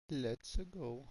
Let's go.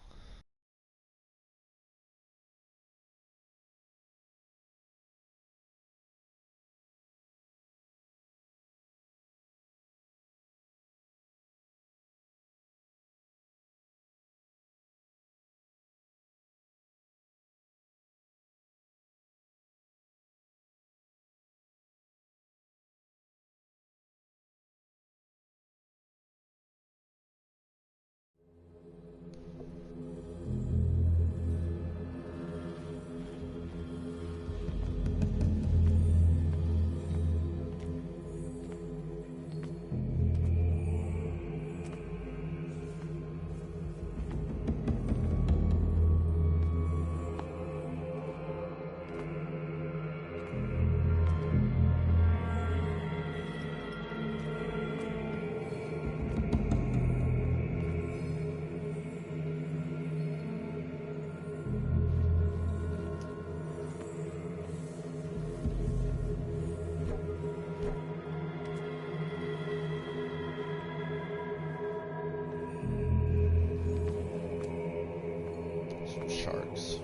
Some sharks.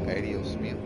Ay, Dios mío.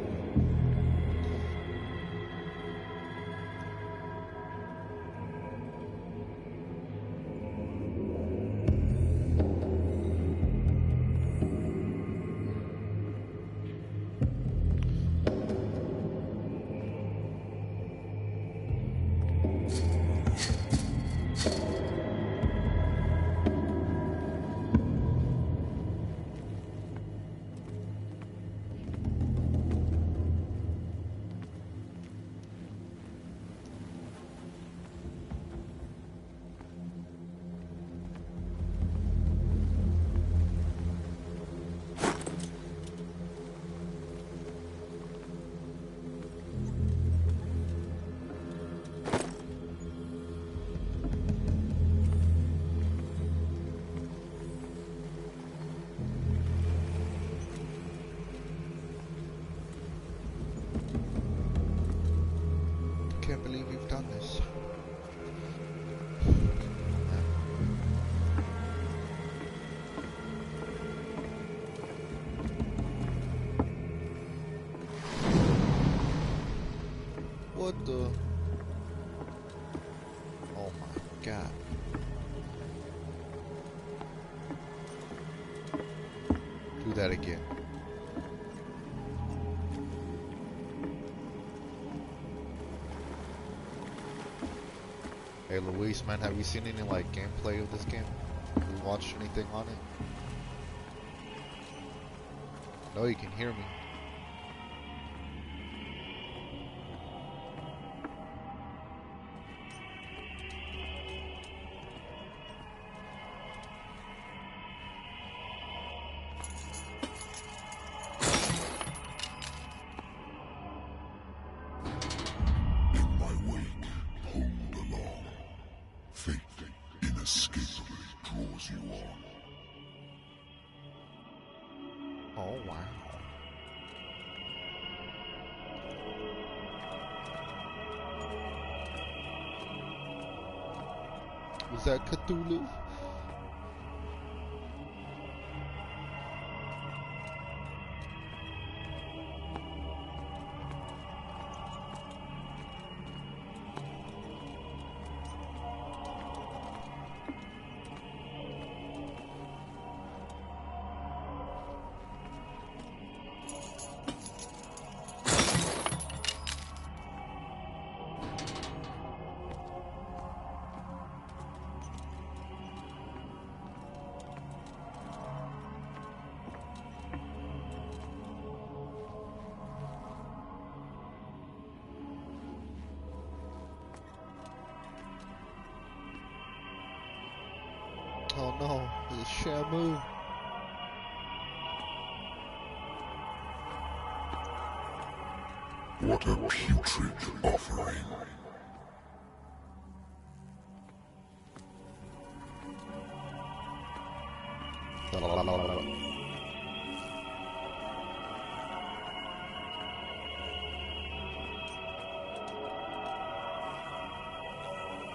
Can't believe we've done this. What the? Oh my god. Do that again. Hey Luis, man, have you seen any like gameplay of this game? Have you watched anything on it? No, you can hear me. In my wake, hold along. Fate inescapably draws you on. Oh wow. Was that Cthulhu? Oh no, it's Shamu. What a putrid offering.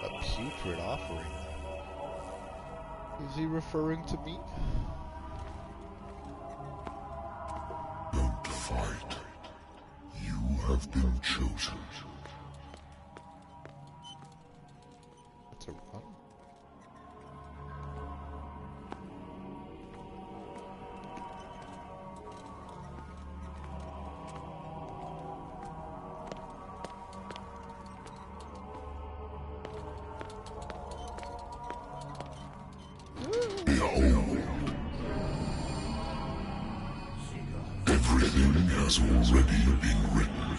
A putrid offering. Is he referring to me? Don't fight. You have been chosen. That's a run. Behold. Everything has already been written.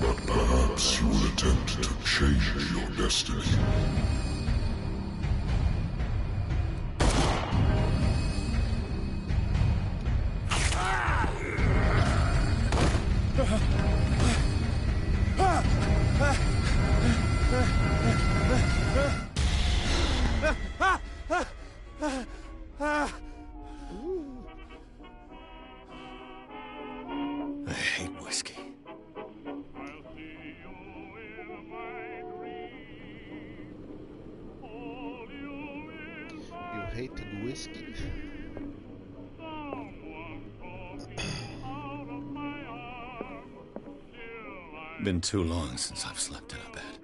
But perhaps you will attempt to change your destiny. I hate whiskey. You hate whiskey? Been too long since I've slept in a bed.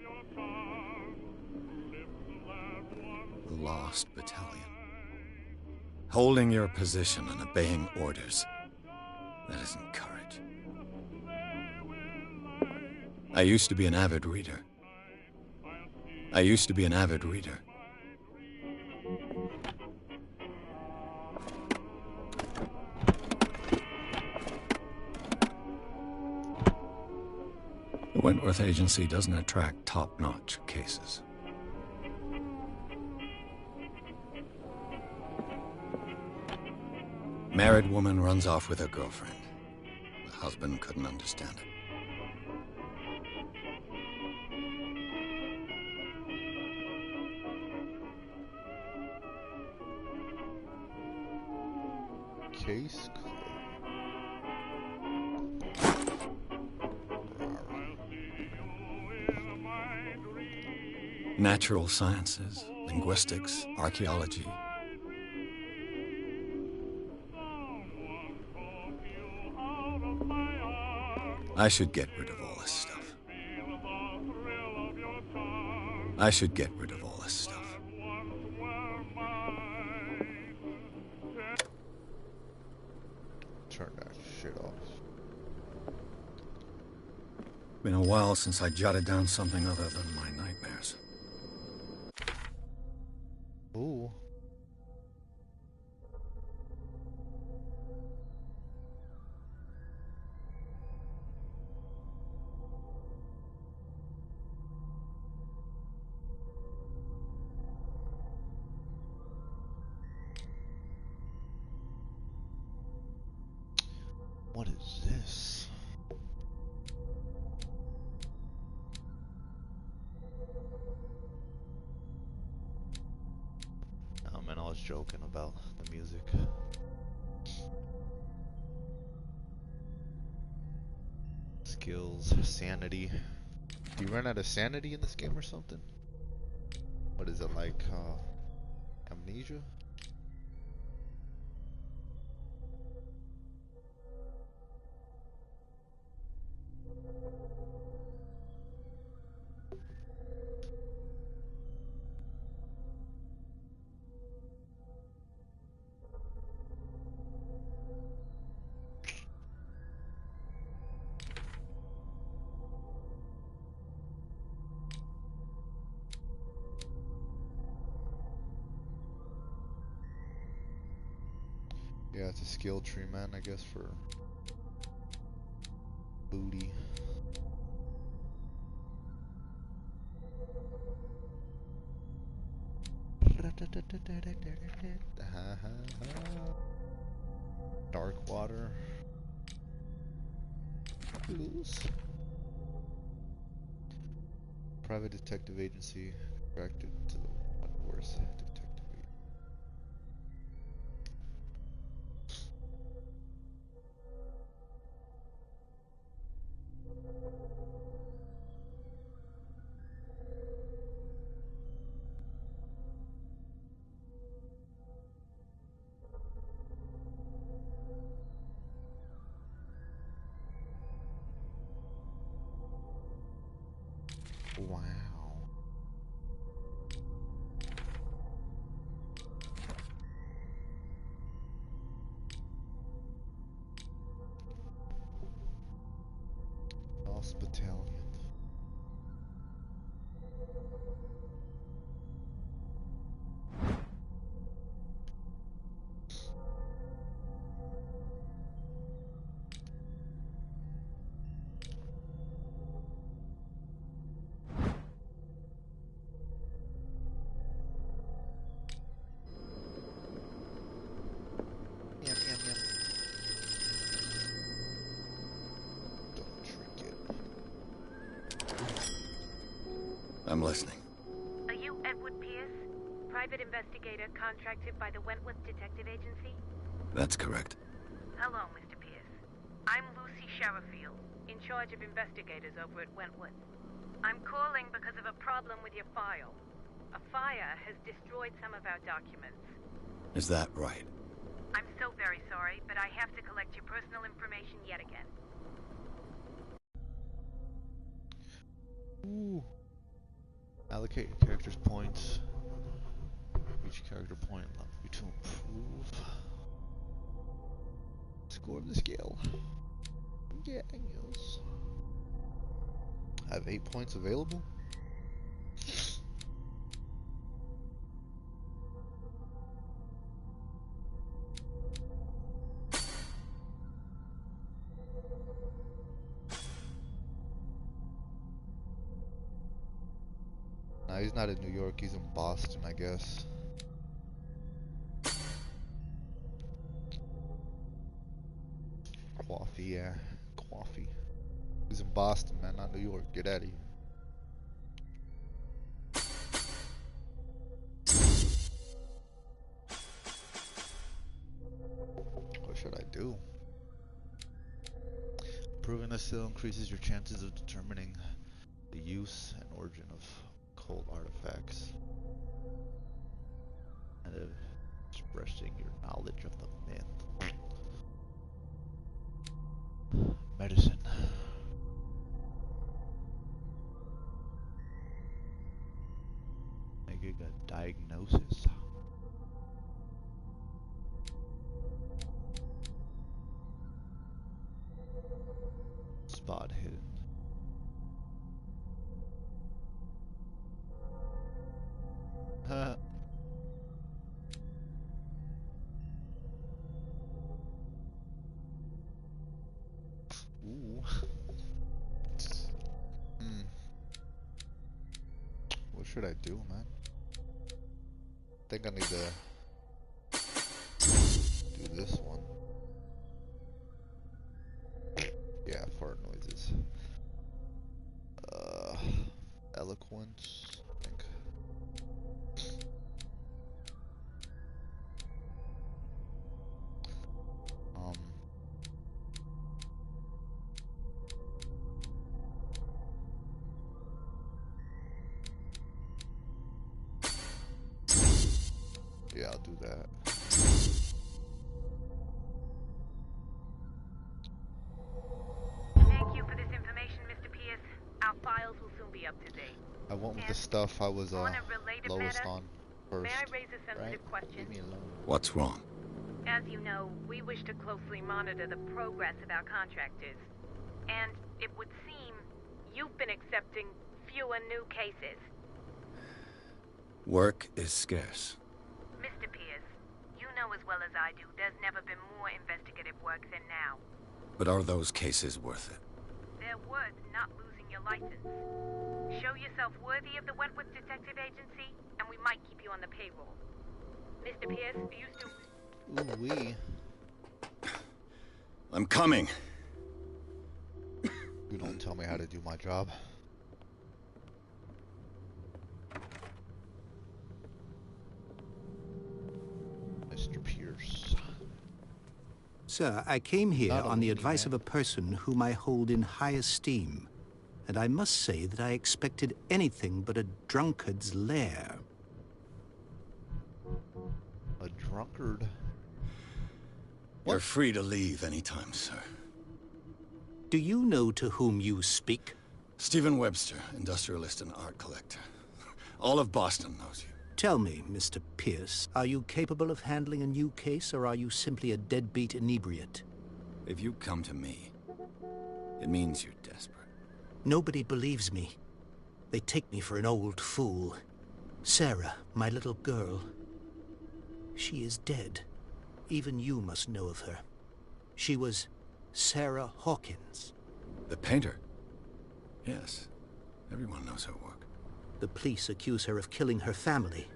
The Lost Battalion. Holding your position and obeying orders. That isn't courage. I used to be an avid reader. The Wentworth Agency doesn't attract top-notch cases. Married woman runs off with her girlfriend. The husband couldn't understand it. Case closed. Natural sciences, linguistics, archaeology. I should get rid of all this stuff. Turn that shit off. Been a while since I jotted down something other than my nightmares. Ooh. What is this? Oh man, I was joking about the music. Skills, sanity. Do you run out of sanity in this game or something? What is it like, amnesia? Yeah, it's a skill tree, man, I guess, for booty. Dark water. Clues. Private detective agency contracted to the Wentworth detective agency. Wow. Lost Battalion. Yum, yum, yum. Don't trick it. I'm listening. Are you Edward Pierce, private investigator contracted by the Wentworth Detective Agency? That's correct. Hello, Mr. Pierce. I'm Lucy Sherifield, in charge of investigators over at Wentworth. I'm calling because of a problem with your file. A fire has destroyed some of our documents. Is that right? I'm so very sorry, but I have to collect your personal information yet again. Ooh. Allocate your character's points. Each character point allows you to improve. Score of the scale. Yeah, yes. I have 8 points available. Nah, he's not in New York, he's in Boston, I guess. Coffee, yeah. Coffee. He's in Boston, man, not New York. Get out of here. What should I do? Improving this skill increases your chances of determining the use and origin of occult artifacts and of expressing your knowledge of the myth. Medicine. Making a diagnosis. Spot hidden. Ooh. What should I do, man? I think I need to do this one. Yeah, fart noises. Eloquence, I think. Yeah, I'll do that. Thank you for this information, Mr. Pierce. Our files will soon be up to date. I went with the stuff I was On a related lowest matter, on first. May I raise a sensitive Right? question? Leave me alone. What's wrong? As you know, we wish to closely monitor the progress of our contractors. And it would seem you've been accepting fewer new cases. Work is scarce. Mr. Pierce, you know as well as I do there's never been more investigative work than now. But are those cases worth it? They're worth not losing your license. Show yourself worthy of the Wentworth Detective Agency, and we might keep you on the payroll. Mr. Pierce, are you still... Ooh wee. I'm coming. You don't tell me how to do my job. Mr. Pierce. Sir, I came here Not a on the loony advice man. of a person whom I hold in high esteem, and I must say that I expected anything but a drunkard's lair. A drunkard. You're free to leave anytime, sir. Do you know to whom you speak? Stephen Webster, industrialist and art collector. All of Boston knows you. Tell me, Mr. Pierce, are you capable of handling a new case, or are you simply a deadbeat inebriate? If you come to me, it means you're desperate. Nobody believes me. They take me for an old fool. Sarah, my little girl, she is dead. Even you must know of her. She was Sarah Hawkins. The painter? Yes. Everyone knows her work. The police accuse her of killing her family.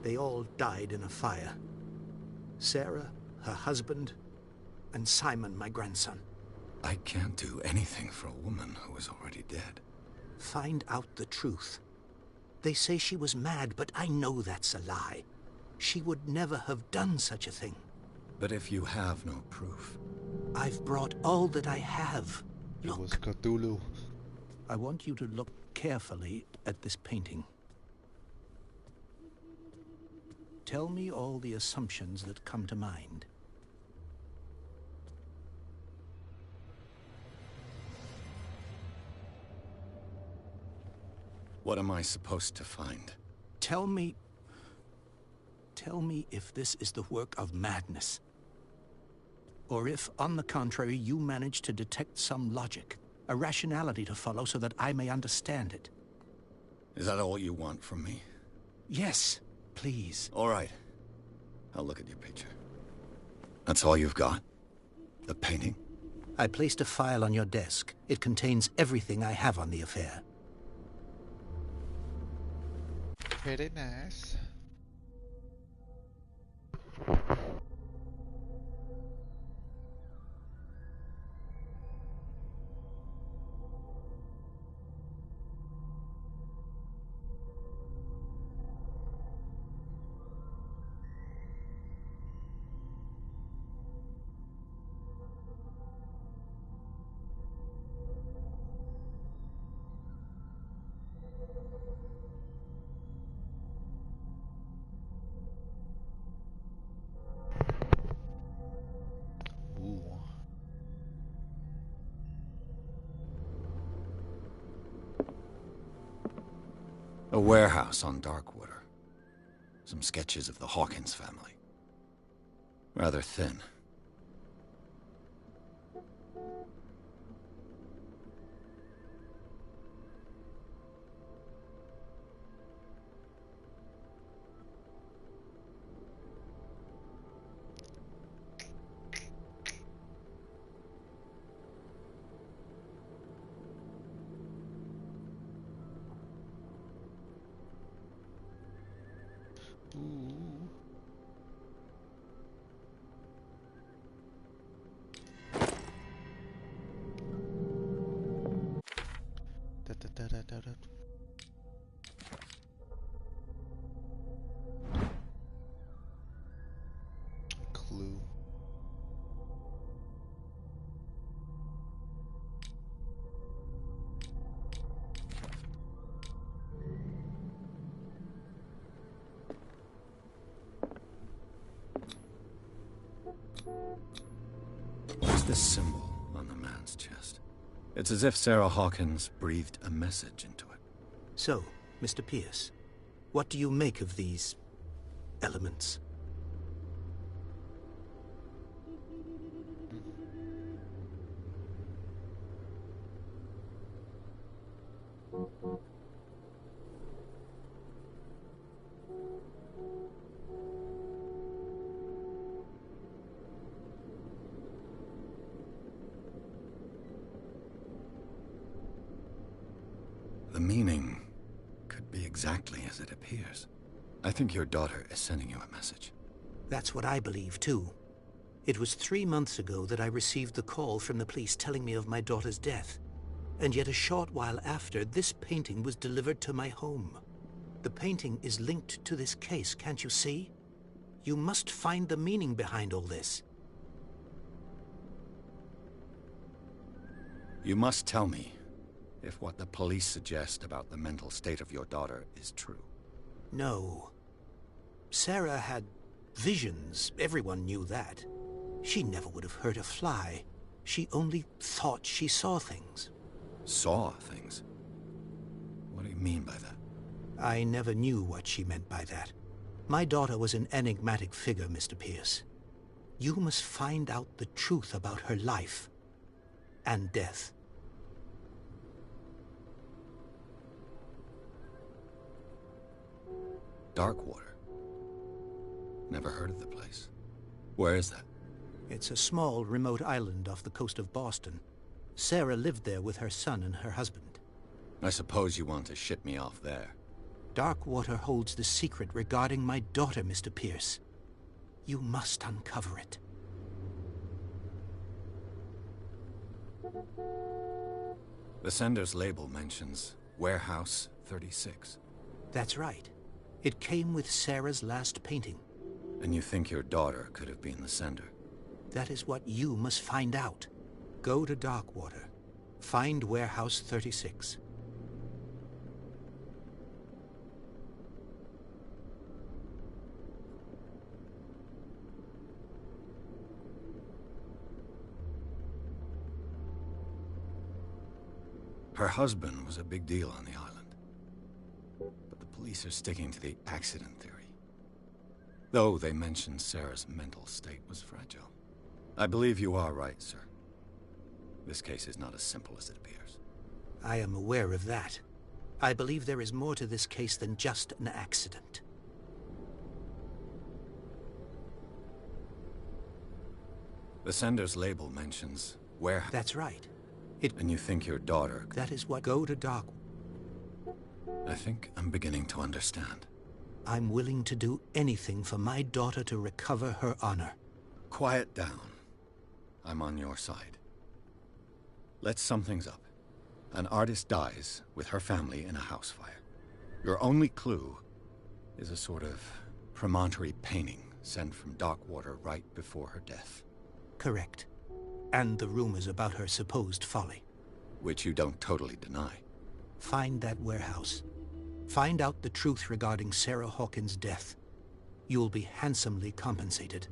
They all died in a fire. Sarah, her husband, and Simon, my grandson. I can't do anything for a woman who is already dead. Find out the truth. They say she was mad, but I know that's a lie. She would never have done such a thing. But if you have no proof... I've brought all that I have. It was Look. Cthulhu. I want you to look carefully at this painting. Tell me all the assumptions that come to mind. What am I supposed to find? Tell me if this is the work of madness. Or if, on the contrary, you manage to detect some logic, a rationality to follow so that I may understand it. Is that all you want from me? Yes, please. All right. I'll look at your picture. That's all you've got? The painting? I placed a file on your desk. It contains everything I have on the affair. Pretty nice. Ooh. A warehouse on Darkwater. Some sketches of the Hawkins family. Rather thin. Ooh. Da, da, da, da, da, da. Clue. What's this symbol on the man's chest? It's as if Sarah Hawkins breathed a message into it. So, Mr. Pierce, what do you make of these elements? The meaning could be exactly as it appears. I think your daughter is sending you a message. That's what I believe, too. It was 3 months ago that I received the call from the police telling me of my daughter's death. And yet a short while after, this painting was delivered to my home. The painting is linked to this case, can't you see? You must find the meaning behind all this. You must tell me if what the police suggest about the mental state of your daughter is true. No. Sarah had visions. Everyone knew that. She never would have hurt a fly. She only thought she saw things. Saw things? What do you mean by that? I never knew what she meant by that. My daughter was an enigmatic figure, Mr. Pierce. You must find out the truth about her life and death. Darkwater. Never heard of the place. Where is that? It's a small, remote island off the coast of Boston. Sarah lived there with her son and her husband. I suppose you want to ship me off there. Darkwater holds the secret regarding my daughter, Mr. Pierce. You must uncover it. The sender's label mentions Warehouse 36. That's right. It came with Sarah's last painting. And you think your daughter could have been the sender? That is what you must find out. Go to Darkwater. Find Warehouse 36. Her husband was a big deal on the island. But the police are sticking to the accident theory. Though they mentioned Sarah's mental state was fragile. I believe you are right, sir. This case is not as simple as it appears. I am aware of that. I believe there is more to this case than just an accident. The sender's label mentions warehouse. That's right. And you think your daughter... That is what... Go to Dark... I think I'm beginning to understand. I'm willing to do anything for my daughter to recover her honor. Quiet down. I'm on your side. Let's sum things up. An artist dies with her family in a house fire. Your only clue is a sort of promontory painting sent from Darkwater right before her death. Correct. And the rumors about her supposed folly. Which you don't totally deny. Find that warehouse. Find out the truth regarding Sarah Hawkins' death. You'll be handsomely compensated.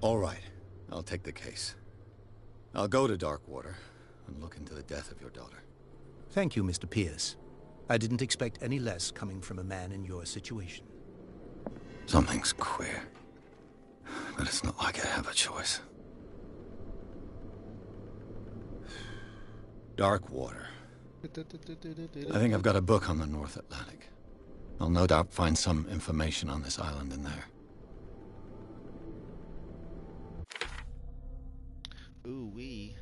All right. I'll take the case. I'll go to Darkwater and look into the death of your daughter. Thank you, Mr. Pierce. I didn't expect any less coming from a man in your situation. Something's queer. But it's not like I have a choice. Darkwater. I think I've got a book on the North Atlantic. I'll no doubt find some information on this island in there. Ooh-wee.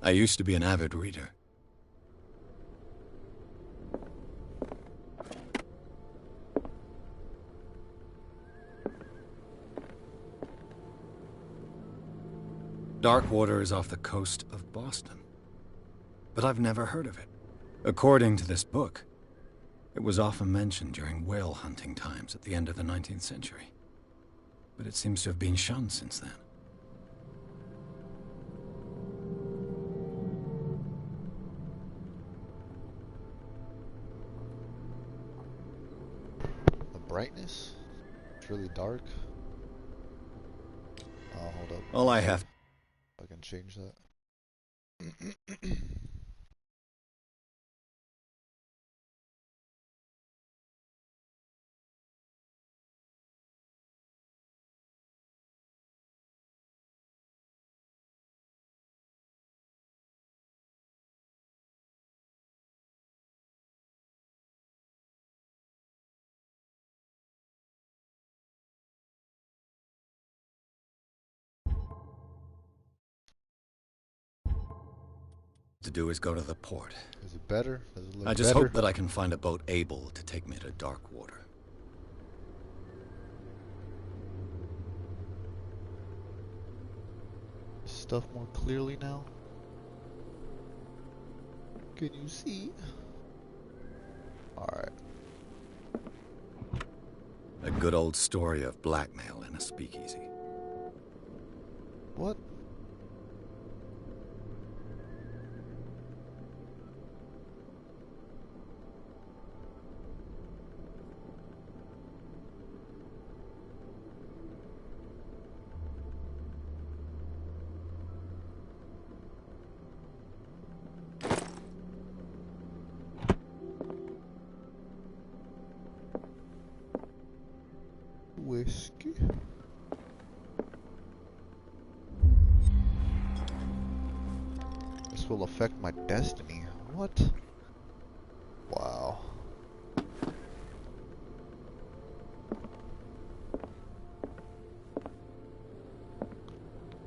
I used to be an avid reader. Darkwater is off the coast of Boston. But I've never heard of it. According to this book, It was often mentioned during whale hunting times at the end of the 19th century. But it seems to have been shunned since then. The brightness? It's really dark. Oh, hold up. All I have... I can change that. to do is go to the port. Is it better? Does it look I just better? hope that I can find a boat able to take me to dark water. Stuff more clearly now? Can you see? Alright. A good old story of blackmail in a speakeasy. What? Whiskey. This will affect my destiny. What? Wow.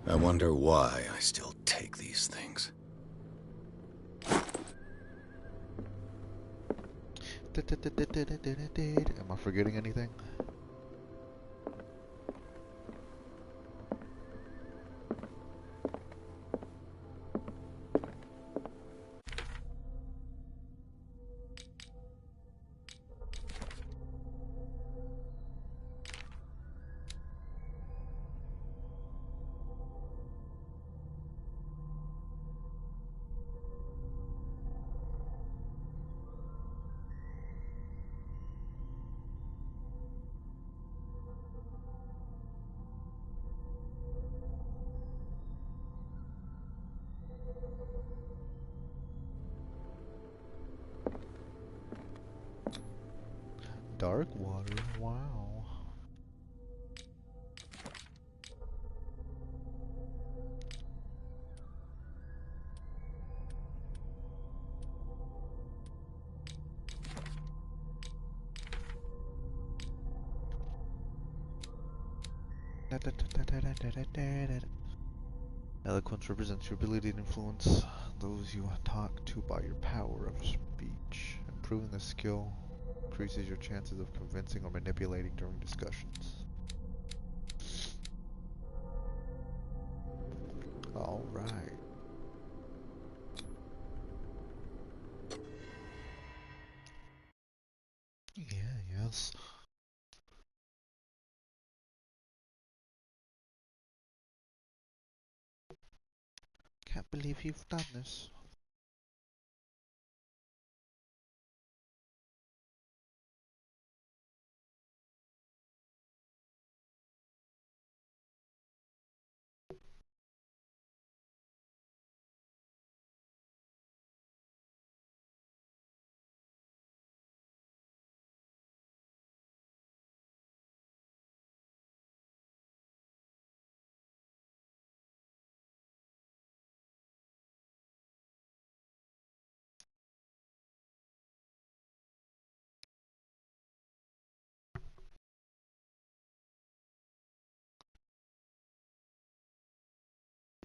I wonder why I still take these things. Am I forgetting anything? Dark water, wow. Eloquence represents your ability to influence those you talk to by your power of speech. Improving the skill increases your chances of convincing or manipulating during discussions. Alright. Yeah, yes. Can't believe you've done this.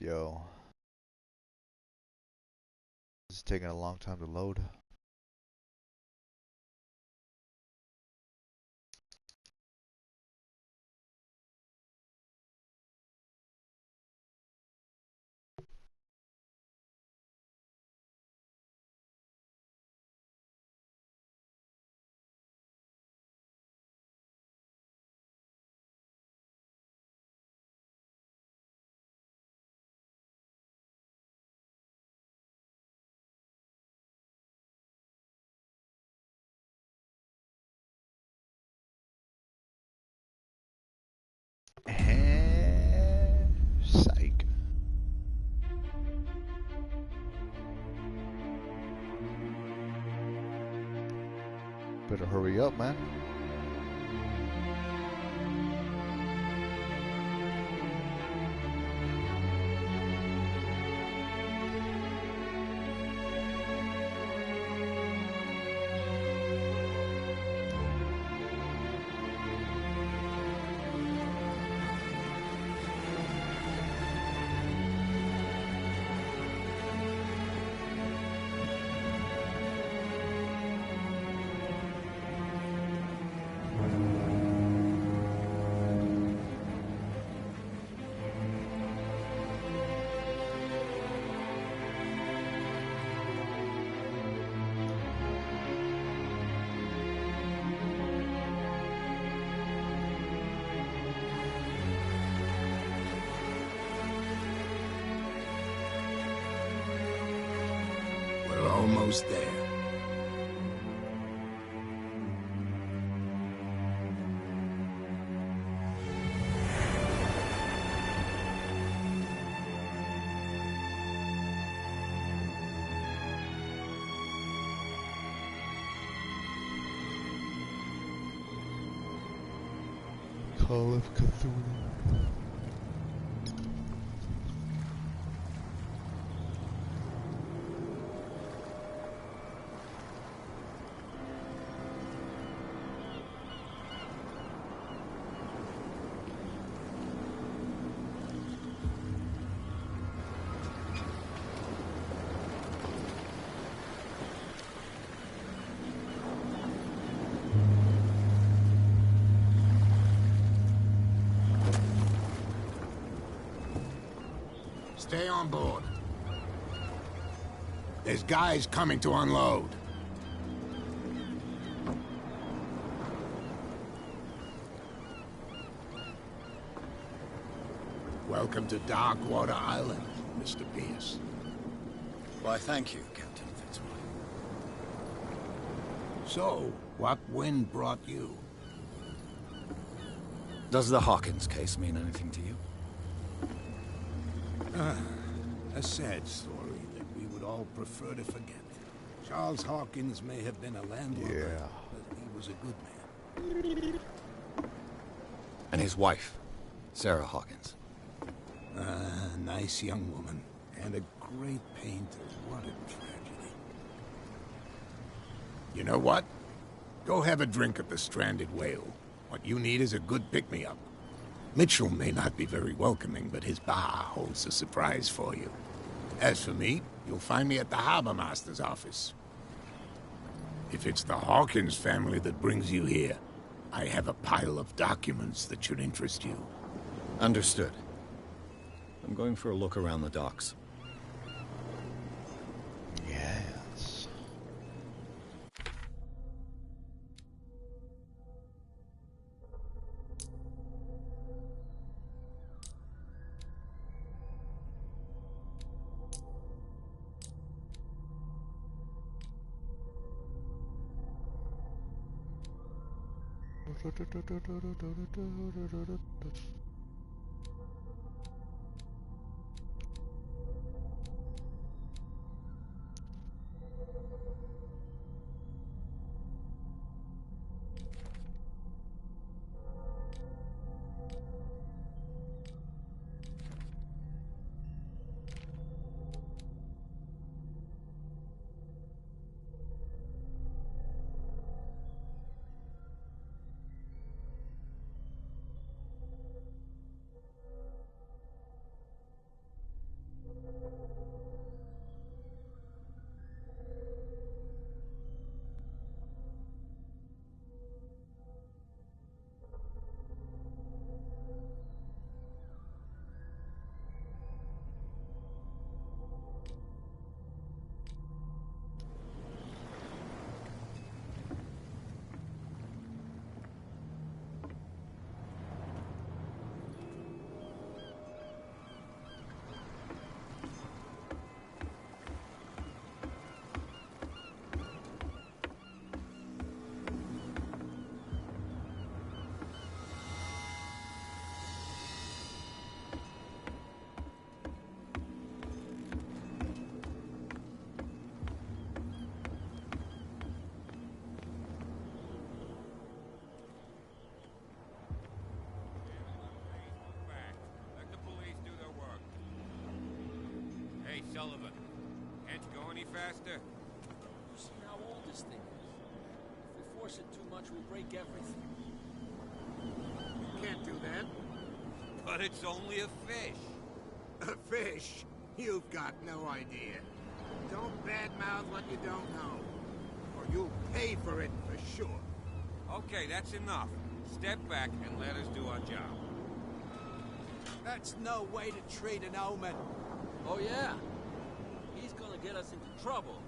Yo, this is taking a long time to load. Better hurry up, man. We're almost there. Call of Cthulhu. Stay on board. There's guys coming to unload. Welcome to Darkwater Island, Mr. Pierce. Why, thank you, Captain Fitzroy. So, what wind brought you? Does the Hawkins case mean anything to you? A sad story that we would all prefer to forget. Charles Hawkins may have been a landlubber, Yeah. but he was a good man. And his wife, Sarah Hawkins. Nice young woman, and a great painter. What a tragedy. You know what? Go have a drink at the Stranded Whale. What you need is a good pick-me-up. Mitchell may not be very welcoming, but his bar holds a surprise for you. As for me, you'll find me at the Harbor Master's office. If it's the Hawkins family that brings you here, I have a pile of documents that should interest you. Understood. I'm going for a look around the docks. Yes. Sullivan. Can't you go any faster? You see how old this thing is? If we force it too much, we'll break everything. You can't do that. But it's only a fish. A fish? You've got no idea. Don't badmouth what you don't know. Or you'll pay for it for sure. Okay, that's enough. Step back and let us do our job. That's no way to treat an omen. Oh, yeah? He's gonna get us into trouble.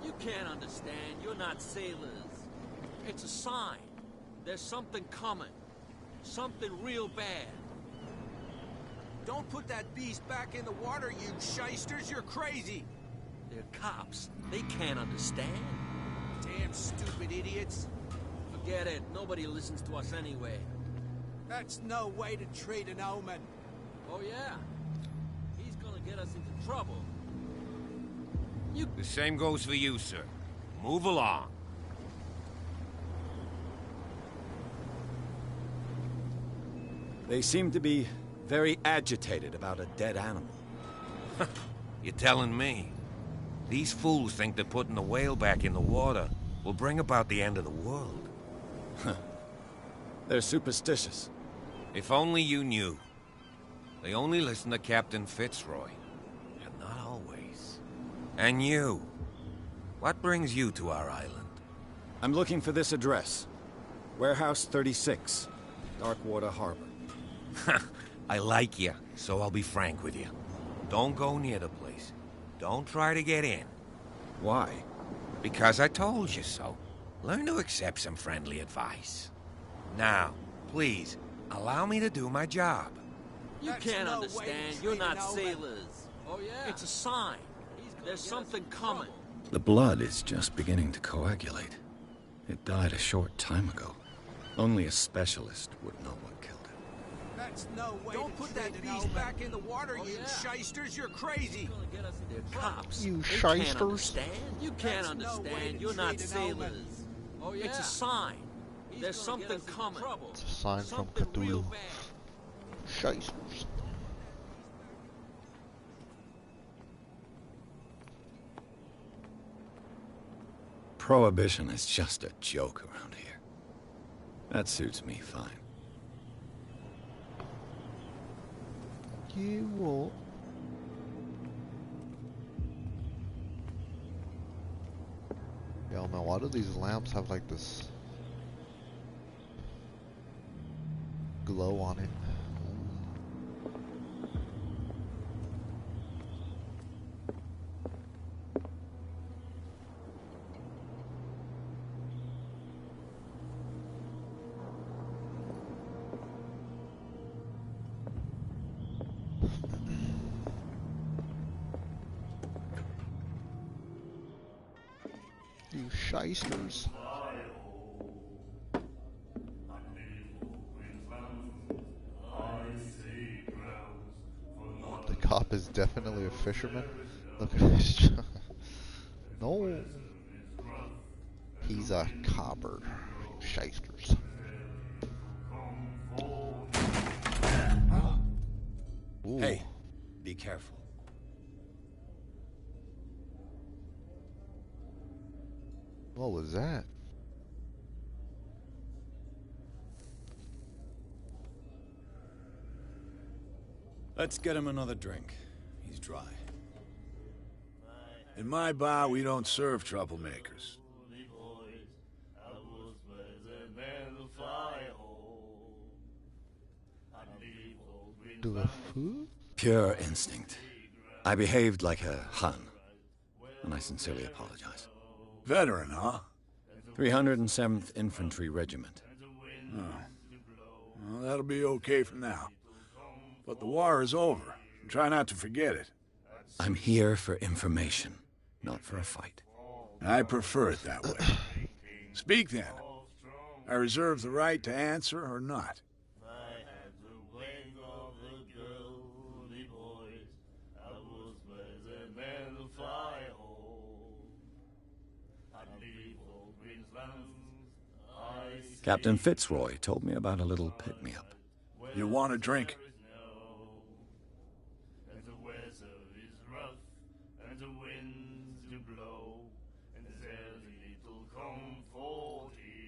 You can't understand. You're not sailors. It's a sign. There's something coming. Something real bad. Don't put that beast back in the water, you shysters. You're crazy. They're cops. They can't understand. Damn stupid idiots. Forget it. Nobody listens to us anyway. That's no way to treat an omen. Oh, yeah? He's gonna get us into trouble. The same goes for you, sir. Move along. They seem to be very agitated about a dead animal. You're telling me? These fools think that putting the whale back in the water will bring about the end of the world. They're superstitious. If only you knew. They only listen to Captain Fitzroy. And not always. And you. What brings you to our island? I'm looking for this address. Warehouse 36, Darkwater Harbor. I like you, so I'll be frank with you. Don't go near the place. Don't try to get in. Why? Because I told you so. Learn to accept some friendly advice. Now, please, allow me to do my job. You can't understand. You're not sailors. Oh, yeah? It's a sign. There's something coming. The blood is just beginning to coagulate. It died a short time ago. Only a specialist would know what killed it. That's no way. Don't put that beast back in the water, you shysters. You're crazy. They're cops. You They shysters. Can't understand. You can't understand. You're not sailors. Oh, yeah? It's a sign. There's something coming. It's a sign from Something Cthulhu. real bad. Shysters. Prohibition is just a joke around here. That suits me fine. You will. Yo man, why do these lamps have like this glow on it? You shysters. The cop is definitely a fisherman. Look at this. No. He's a copper. Shysters. Ooh. Hey, be careful. What was that? Let's get him another drink. He's dry. In my bar, we don't serve troublemakers. Do the food? Pure instinct. I behaved like a Hun, and I sincerely apologize. Veteran, huh? 307th Infantry Regiment. Oh. Well, that'll be okay for now. But the war is over. Try not to forget it. I'm here for information, not for a fight. I prefer it that way. Speak then. I reserve the right to answer or not. Captain Fitzroy told me about a little pick-me-up. You want a drink?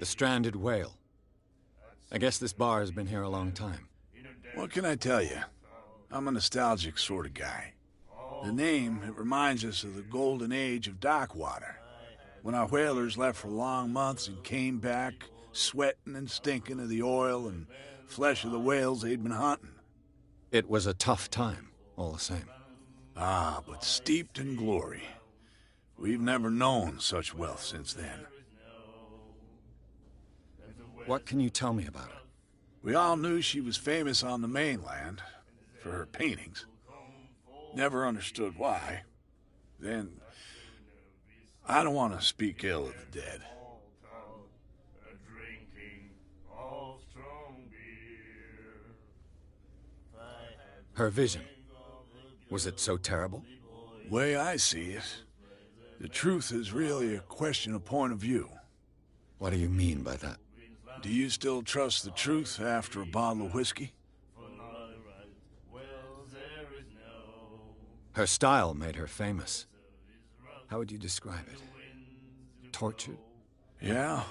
The stranded whale. I guess this bar has been here a long time. What can I tell you? I'm a nostalgic sort of guy. The name, it reminds us of the golden age of dock water, when our whalers left for long months and came back sweating and stinking of the oil and flesh of the whales they'd been hunting. It was a tough time, all the same. Ah, but steeped in glory. We've never known such wealth since then. What can you tell me about her? We all knew she was famous on the mainland for her paintings. Never understood why. Then, I don't want to speak ill of the dead. Her vision. Was it so terrible? Way I see it, the truth is really a question of point of view. What do you mean by that? Do you still trust the truth after a bottle of whiskey? Her style made her famous. How would you describe it? Tortured? Yeah.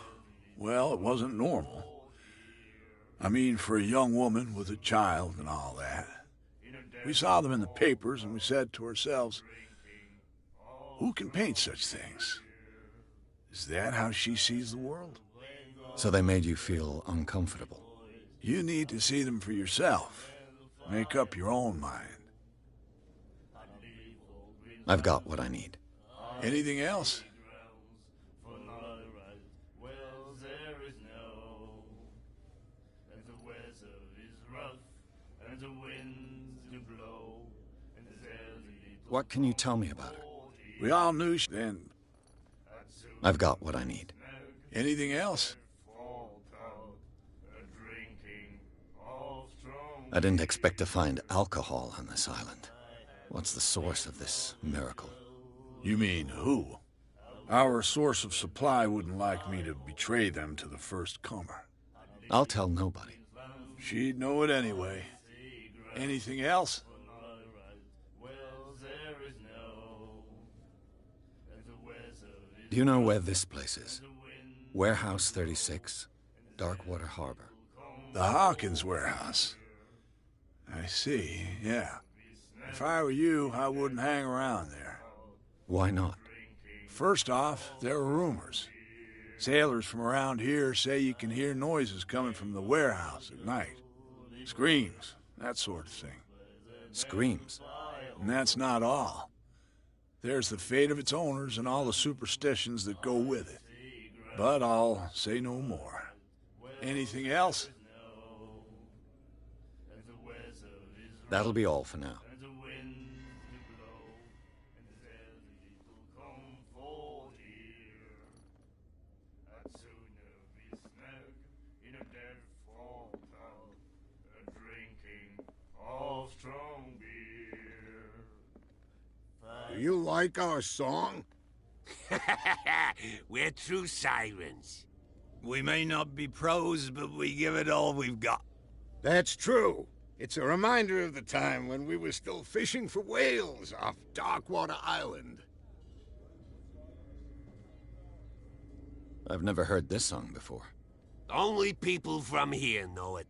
Well, it wasn't normal. I mean, for a young woman with a child and all that. We saw them in the papers and we said to ourselves, who can paint such things? Is that how she sees the world? So they made you feel uncomfortable? You need to see them for yourself. Make up your own mind. I've got what I need. Anything else? What can you tell me about her? We all knew then. I've got what I need. Anything else? I didn't expect to find alcohol on this island. What's the source of this miracle? You mean who? Our source of supply wouldn't like me to betray them to the first comer. I'll tell nobody. She'd know it anyway. Anything else? Do you know where this place is? Warehouse 36, Darkwater Harbor. The Hawkins warehouse. I see, yeah. If I were you, I wouldn't hang around there. Why not? First off, there are rumors. Sailors from around here say you can hear noises coming from the warehouse at night. Screams, that sort of thing. Screams? And that's not all. There's the fate of its owners and all the superstitions that go with it. But I'll say no more. Anything else? That'll be all for now. Do you like our song? We're true sirens. We may not be pros, but we give it all we've got. That's true. It's a reminder of the time when we were still fishing for whales off Darkwater Island. I've never heard this song before. Only people from here know it.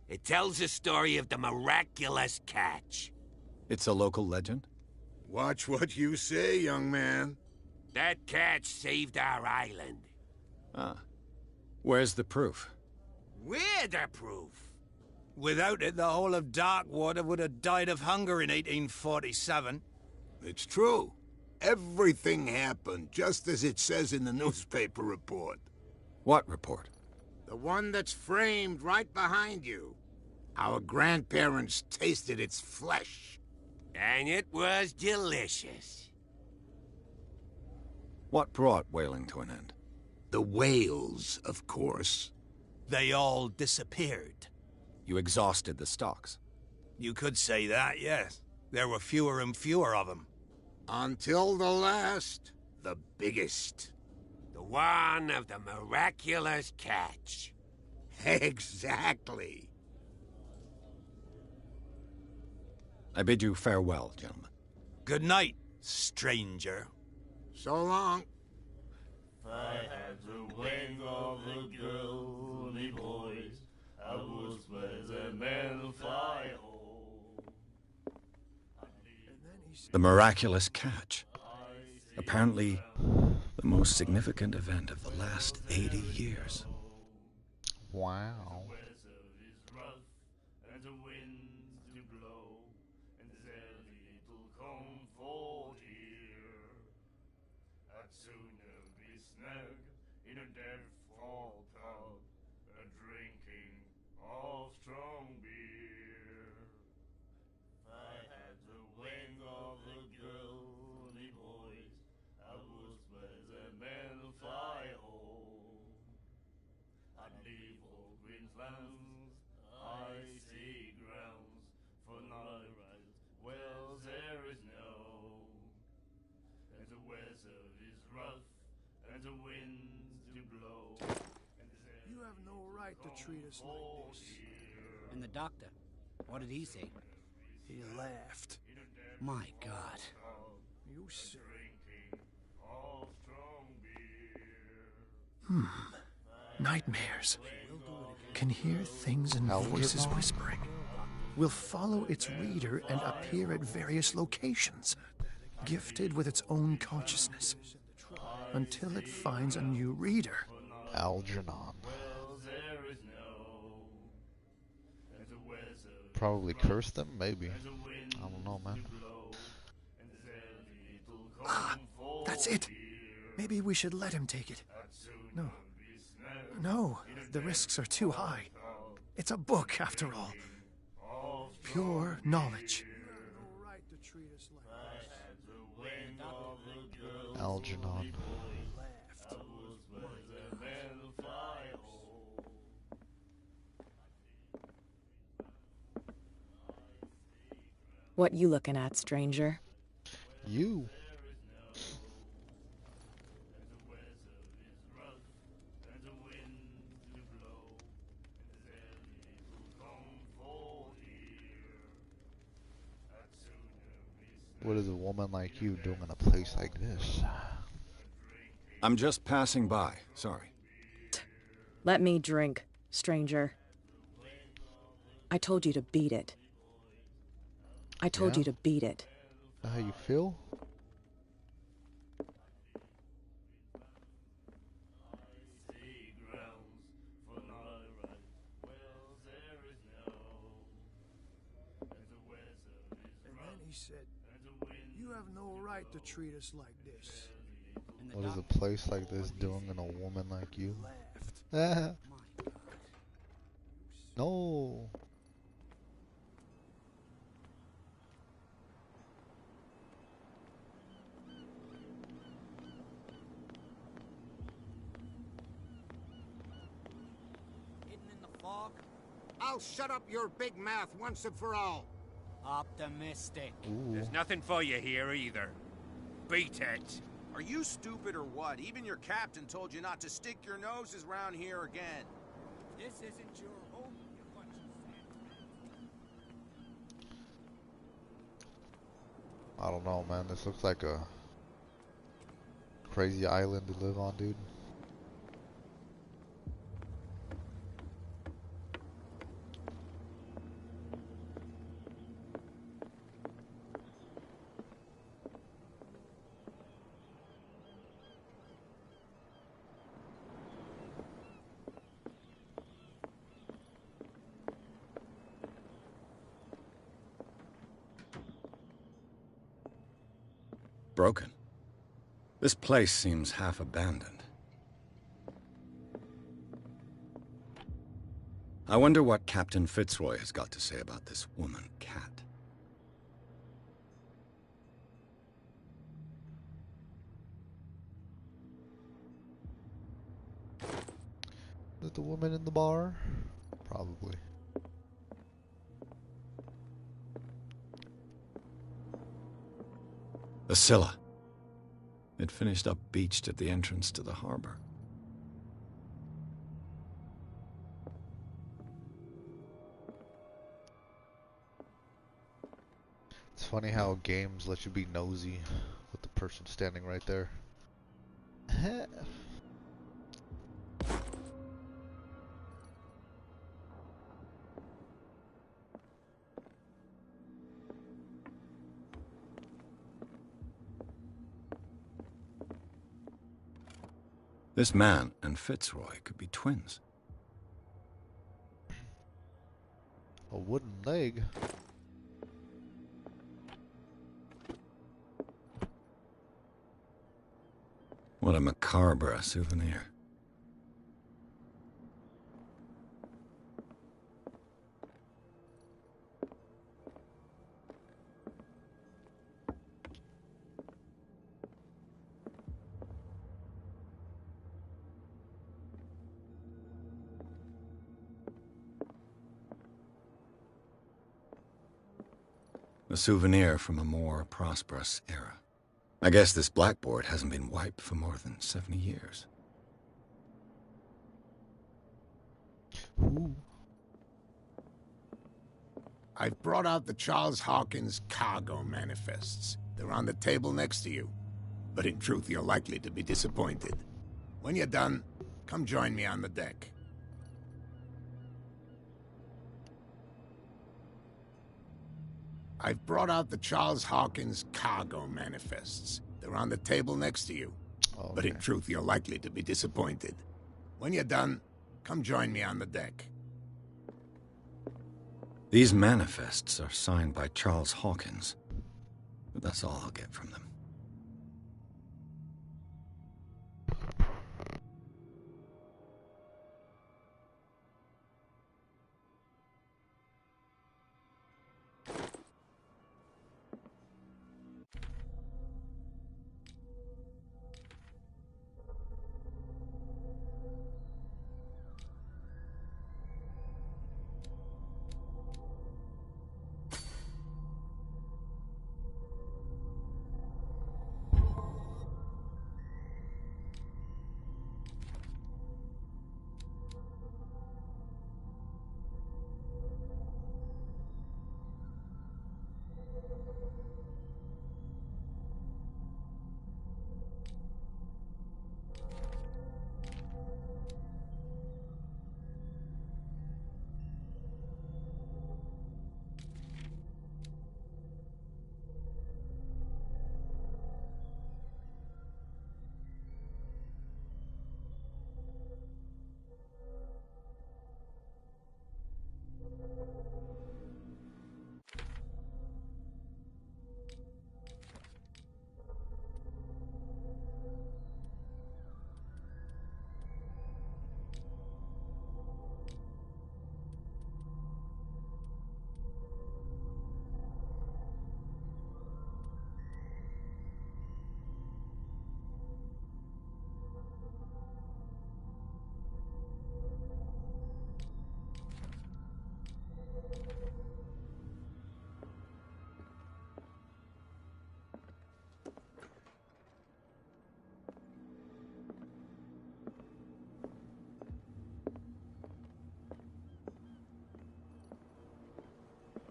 It tells the story of the miraculous catch. It's a local legend? Watch what you say, young man. That catch saved our island. Ah. Where's the proof? We're the proof. Without it, the whole of Darkwater would have died of hunger in 1847. It's true. Everything happened just as it says in the newspaper report. What report? The one that's framed right behind you. Our grandparents tasted its flesh. And it was delicious. What brought whaling to an end? The whales, of course. They all disappeared. You exhausted the stocks. You could say that, yes. There were fewer and fewer of them. Until the last, the biggest. The one of the miraculous catch. Exactly. I bid you farewell, gentlemen. Good night, stranger. So long. I had the wing of the girly boys. I was with a man fly home. The miraculous catch. Apparently, the most significant event of the last 80 years. Wow. And the winds do blow, and there's little comfort here. I'd sooner be snug in a death-fall pub, a drinking of strong beer. I had the wing of the girly boys, I was where the men fly home. I'd leave all green lands, icy grounds, for not a right, well there is no. And the weather is rough, and the winds do blow. You have no right to treat us like this. And the doctor, what did he say? He laughed. My God. You say. Nightmares. Can hear things and voices whispering. Will follow its reader and appear at various locations, gifted with its own consciousness, until it finds a new reader. Algernon. Probably curse them, maybe. I don't know, man. Ah, that's it. Maybe we should let him take it. No. No, the risks are too high. It's a book, after all. Pure knowledge. Algernon. What you looking at, stranger? You. What is a woman like you doing in a place like this? I'm just passing by. Sorry. Let me drink, stranger. I told you to beat it. I told you to beat it. Is that how you feel? And then he said, you have no right to treat us like this. What is a place like this doing in a woman like you? No. I'll shut up your big mouth once and for all. Optimistic. Ooh. There's nothing for you here either. Beat it. Are you stupid or what? Even your captain told you not to stick your noses round here again. This isn't your home, you bunch of I don't know, man. This looks like a crazy island to live on, dude. Broken. This place seems half abandoned. I wonder what Captain Fitzroy has got to say about this woman, Cat. Is it the woman in the bar? Probably. The Scylla. It finished up beached at the entrance to the harbor. It's funny how games let you be nosy with the person standing right there. This man and Fitzroy could be twins. A wooden leg? What a macabre souvenir. A souvenir from a more prosperous era. I guess this blackboard hasn't been wiped for more than 70 years. Ooh. I've brought out the Charles Hawkins cargo manifests. They're on the table next to you. But in truth, you're likely to be disappointed. When you're done, come join me on the deck. I've brought out the Charles Hawkins cargo manifests. They're on the table next to you. Okay. But in truth, you're likely to be disappointed. When you're done, come join me on the deck. These manifests are signed by Charles Hawkins, but that's all I'll get from them.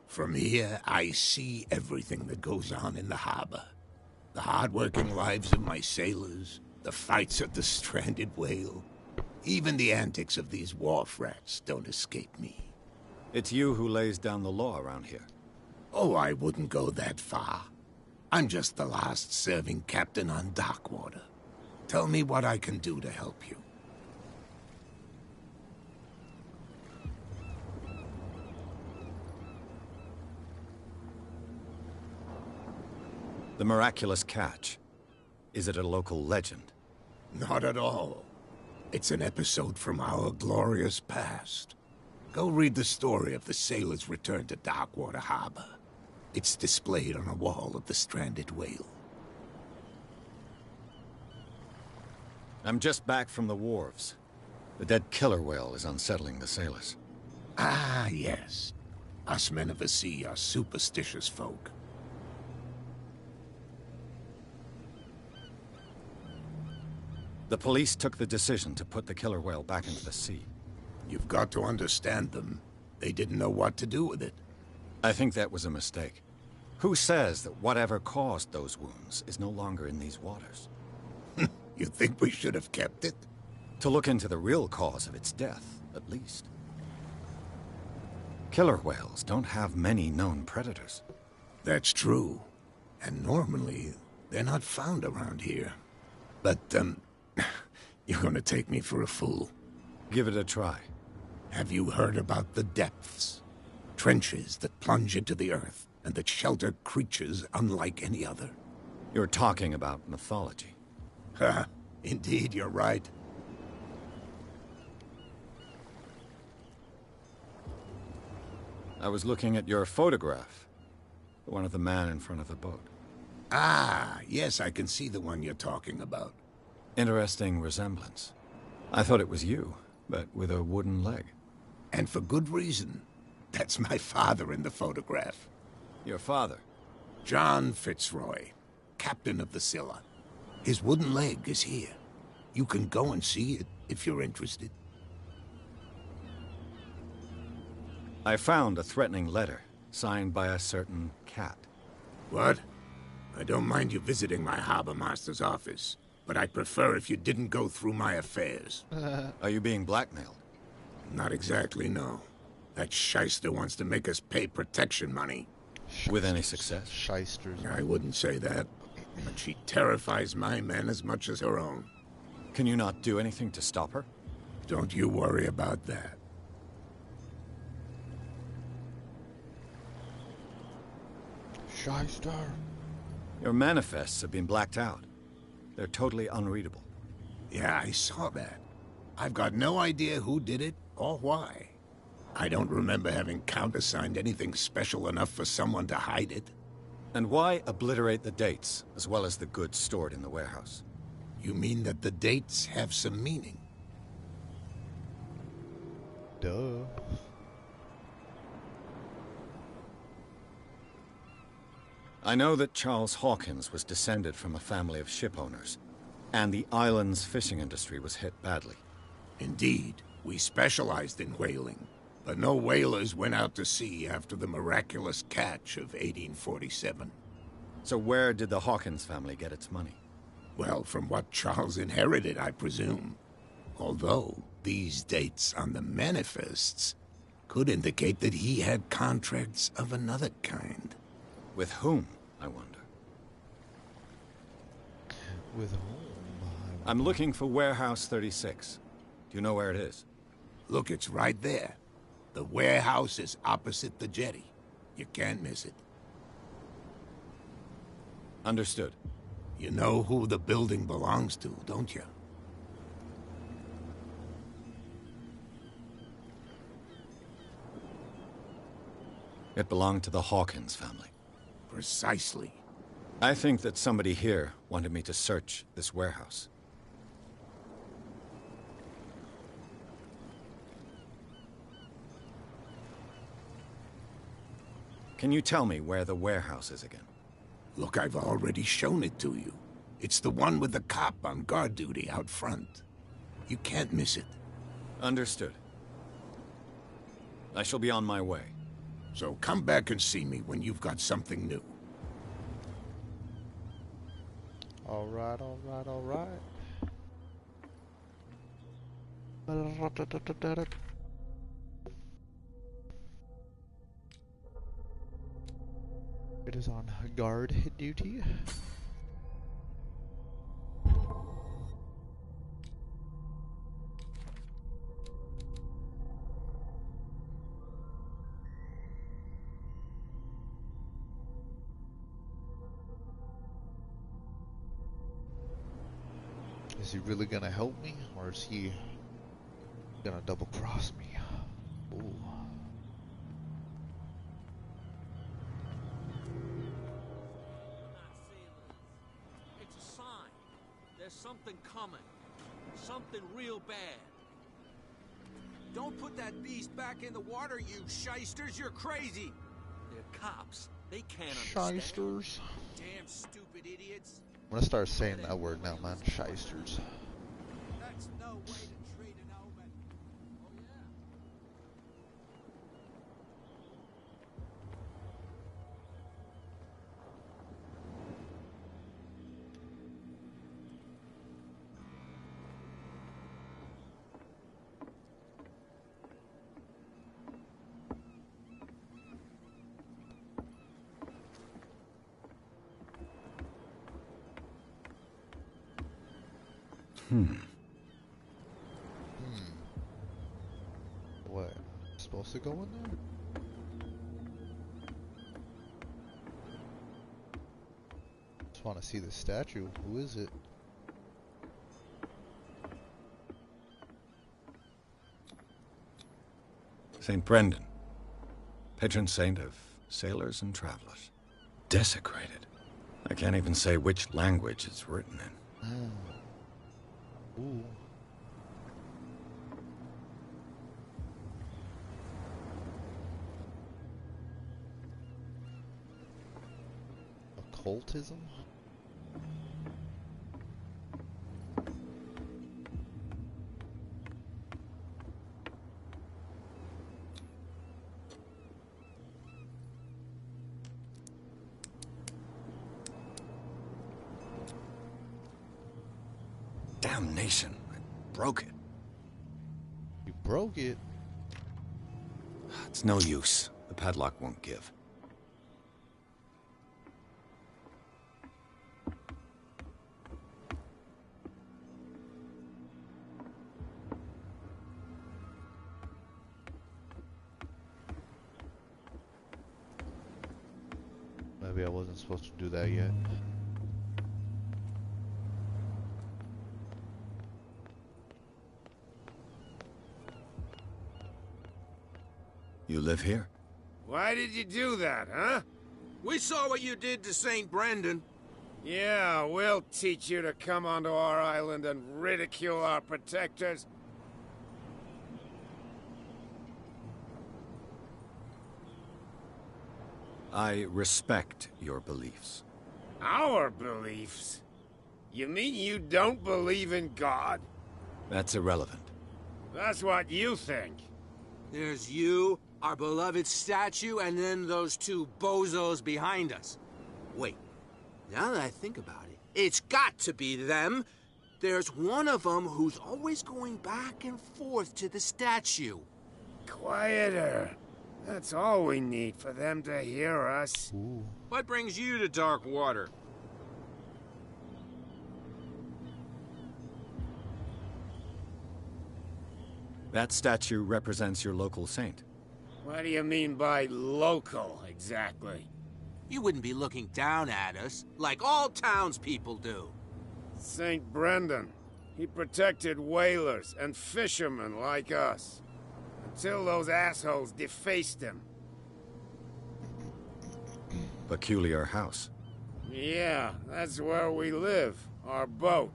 From here, I see everything that goes on in the harbor. The hard-working lives of my sailors, the fights at the stranded whale. Even the antics of these wharf rats don't escape me. It's you who lays down the law around here. Oh, I wouldn't go that far. I'm just the last serving captain on Darkwater. Tell me what I can do to help you. The miraculous catch. Is it a local legend? Not at all. It's an episode from our glorious past. Go read the story of the sailors' return to Darkwater Harbor. It's displayed on a wall of the stranded whale. I'm just back from the wharves. The dead killer whale is unsettling the sailors. Ah, yes. Us men of the sea are superstitious folk. The police took the decision to put the killer whale back into the sea. You've got to understand them. They didn't know what to do with it. I think that was a mistake. Who says that whatever caused those wounds is no longer in these waters? You think we should have kept it? To look into the real cause of its death, at least. Killer whales don't have many known predators. That's true. And normally, they're not found around here. But, You're gonna take me for a fool. Give it a try. Have you heard about the depths? Trenches that plunge into the earth and that shelter creatures unlike any other. You're talking about mythology. Ha! Indeed, you're right. I was looking at your photograph. The one of the man in front of the boat. Ah, yes, I can see the one you're talking about. Interesting resemblance. I thought it was you, but with a wooden leg. And for good reason. That's my father in the photograph. Your father? John Fitzroy, captain of the Scylla. His wooden leg is here. You can go and see it if you're interested. I found a threatening letter, signed by a certain cat. What? I don't mind you visiting my harbor master's office, but I'd prefer if you didn't go through my affairs. Are you being blackmailed? Not exactly, no. That shyster wants to make us pay protection money. With any success? Shysters. I wouldn't say that, but she terrifies my men as much as her own. Can you not do anything to stop her? Don't you worry about that. Shyster. Your manifests have been blacked out. They're totally unreadable. Yeah, I saw that. I've got no idea who did it or why. I don't remember having countersigned anything special enough for someone to hide it. And why obliterate the dates, as well as the goods stored in the warehouse? You mean that the dates have some meaning? Duh. I know that Charles Hawkins was descended from a family of ship owners, and the island's fishing industry was hit badly. Indeed, we specialized in whaling, but no whalers went out to sea after the miraculous catch of 1847. So where did the Hawkins family get its money? Well, from what Charles inherited, I presume. Although, these dates on the manifests could indicate that he had contracts of another kind. With whom, I wonder? With whom? I'm looking for Warehouse 36. Do you know where it is? Look, it's right there. The warehouse is opposite the jetty. You can't miss it. Understood. You know who the building belongs to, don't you? It belonged to the Hawkins family. Precisely. I think that somebody here wanted me to search this warehouse. Can you tell me where the warehouse is again? Look, I've already shown it to you. It's the one with the cop on guard duty out front. You can't miss it. Understood. I shall be on my way. So come back and see me when you've got something new. Alright, alright, alright. It is on guard duty. Is he really gonna help me, or is he gonna double cross me? Ooh. It's a sign. There's something coming. Something real bad. Don't put that beast back in the water, you shysters. You're crazy. They're cops. They can't understand. Shysters. Damn stupid idiots. I'm gonna start saying that word now, man. Shysters. That's no way to treat an omen. Oh, yeah. supposed to go in there? Just want to see the statue. Who is it? St. Brendan, patron saint of sailors and travelers. Desecrated. I can't even say which language it's written in. Ooh. Occultism? Damnation. I broke it. You broke it? It's no use. The padlock won't give. Maybe I wasn't supposed to do that yet. You live here? Why did you do that, huh? We saw what you did to St. Brendan. Yeah, we'll teach you to come onto our island and ridicule our protectors. I respect your beliefs. Our beliefs? You mean you don't believe in God? That's irrelevant. That's what you think. There's you, our beloved statue, and then those two bozos behind us. Wait, now that I think about it, it's got to be them. There's one of them who's always going back and forth to the statue. Quieter. That's all we need for them to hear us. Ooh. What brings you to dark water? That statue represents your local saint. What do you mean by local, exactly? You wouldn't be looking down at us, like all townspeople do. St. Brendan. He protected whalers and fishermen like us. Until those assholes defaced him. Peculiar house. Yeah, that's where we live. Our boat.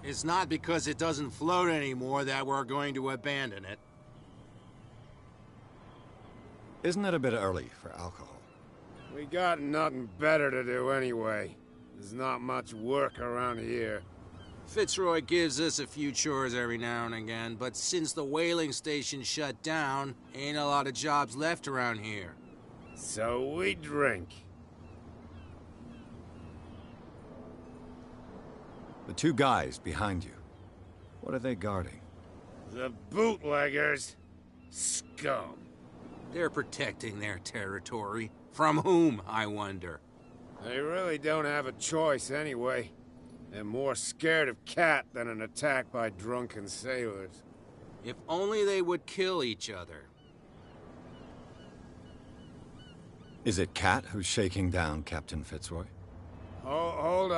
It's not because it doesn't float anymore that we're going to abandon it. Isn't it a bit early for alcohol? We got nothing better to do anyway. There's not much work around here. Fitzroy gives us a few chores every now and again, but since the whaling station shut down, ain't a lot of jobs left around here. So we drink. The two guys behind you. What are they guarding? The bootleggers. Scum. They're protecting their territory. From whom, I wonder? They really don't have a choice anyway. They're more scared of Cat than an attack by drunken sailors. If only they would kill each other. Is it Cat who's shaking down Captain Fitzroy? Hold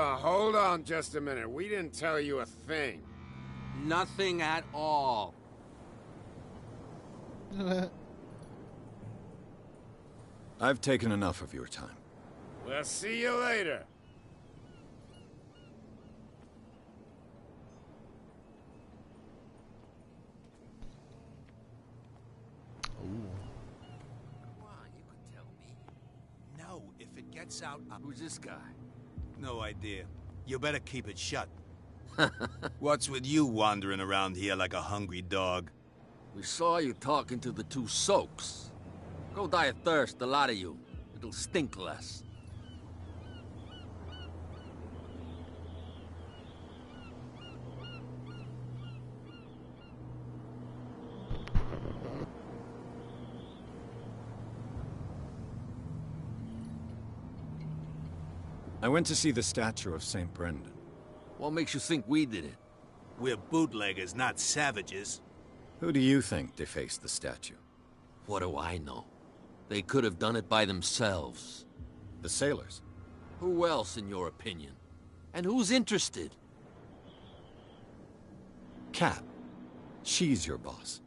on just a minute. We didn't tell you a thing. Nothing at all. I've taken enough of your time. We'll see you later. No, if it gets out... Who's this guy? No idea. You better keep it shut. What's with you wandering around here like a hungry dog? We saw you talking to the two soaks. Go die of thirst, the lot of you. It'll stink less. I went to see the statue of St. Brendan. What makes you think we did it? We're bootleggers, not savages. Who do you think defaced the statue? What do I know? They could have done it by themselves. The sailors? Who else, in your opinion? And who's interested? Cat. She's your boss.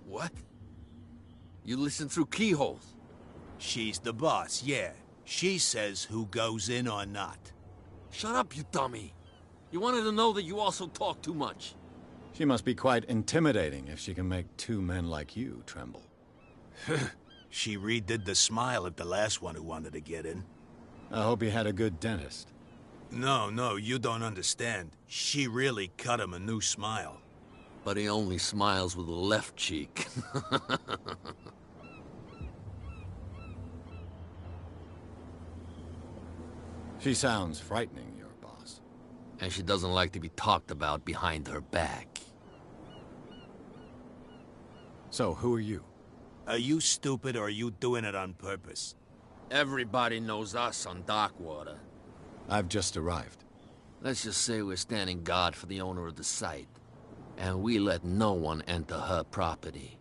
What? You listen through keyholes? She's the boss, yeah. She says who goes in or not. Shut up, you dummy. You wanted to know that you also talk too much. She must be quite intimidating if she can make two men like you tremble. She redid the smile at the last one who wanted to get in. I hope he had a good dentist. No, you don't understand. She really cut him a new smile. But he only smiles with the left cheek. She sounds frightening, your boss. And she doesn't like to be talked about behind her back. So, who are you? Are you stupid or are you doing it on purpose? Everybody knows us on Darkwater. I've just arrived. Let's just say we're standing guard for the owner of the site. And we let no one enter her property.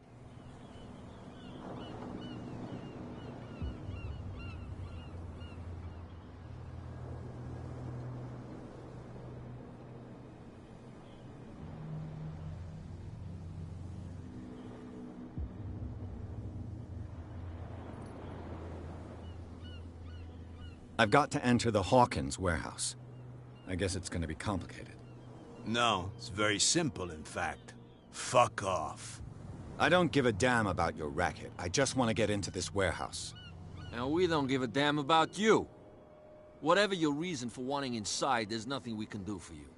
I've got to enter the Hawkins warehouse. I guess it's gonna be complicated. No, it's very simple, in fact. Fuck off. I don't give a damn about your racket. I just want to get into this warehouse. And we don't give a damn about you. Whatever your reason for wanting inside, there's nothing we can do for you.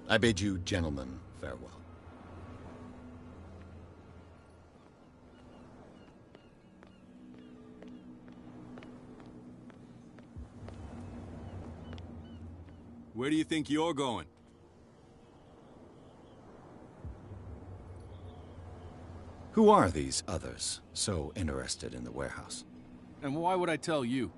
I bid you gentlemen farewell. Where do you think you're going? Who are these others so interested in the warehouse? And why would I tell you?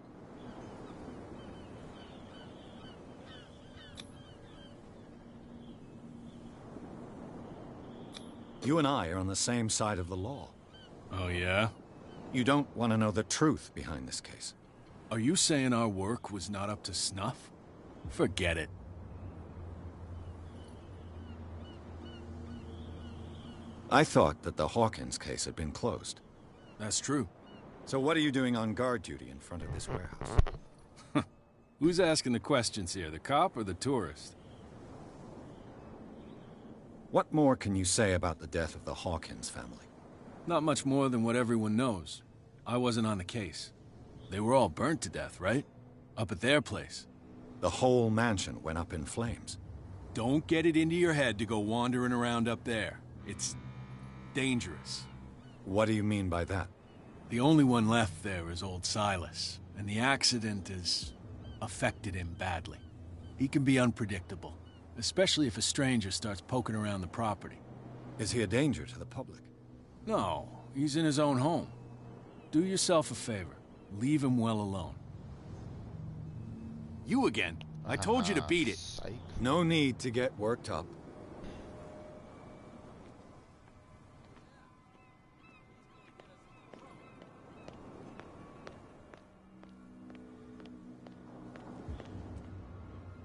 You and I are on the same side of the law. Oh, yeah? You don't want to know the truth behind this case. Are you saying our work was not up to snuff? Forget it. I thought that the Hawkins case had been closed. That's true. So what are you doing on guard duty in front of this warehouse? Who's asking the questions here, the cop or the tourist? What more can you say about the death of the Hawkins family? Not much more than what everyone knows. I wasn't on the case. They were all burnt to death, right? Up at their place. The whole mansion went up in flames. Don't get it into your head to go wandering around up there. It's dangerous. What do you mean by that? The only one left there is old Silas, and the accident has affected him badly. He can be unpredictable, especially if a stranger starts poking around the property. Is he a danger to the public? No, he's in his own home. Do yourself a favor. Leave him well alone. You again. I told you to beat it. Psych. No need to get worked up.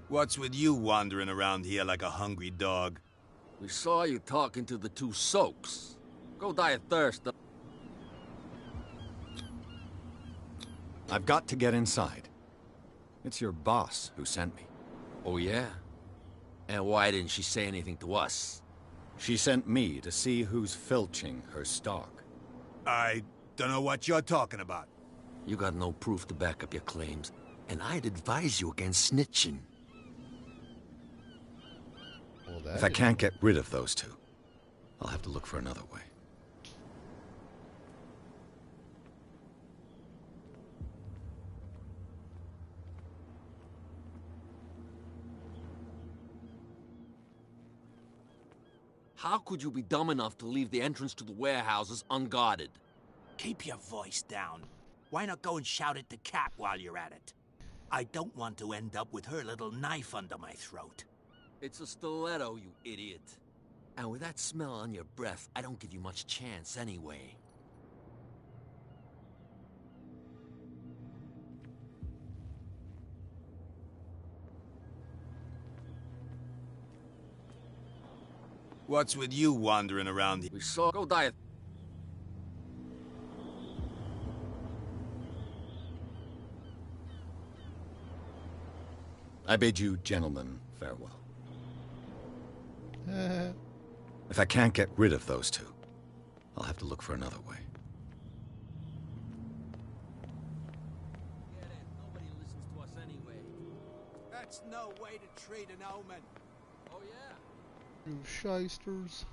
What's with you wandering around here like a hungry dog? We saw you talking to the two soaks. Go die of thirst. I've got to get inside. It's your boss who sent me. Oh, yeah? And why didn't she say anything to us? She sent me to see who's filching her stock. I don't know what you're talking about. You got no proof to back up your claims, and I'd advise you against snitching. Well, if I can't get rid of those two, I'll have to look for another way. How could you be dumb enough to leave the entrance to the warehouses unguarded? Keep your voice down. Why not go and shout at the cat while you're at it? I don't want to end up with her little knife under my throat. It's a stiletto, you idiot. And with that smell on your breath, I don't give you much chance anyway. What's with you wandering around here? We saw... Go die. I bid you, gentlemen, farewell. If I can't get rid of those two, I'll have to look for another way. Get it. Nobody listens to us anyway. That's no way to treat an omen. Oh, yeah? You shysters.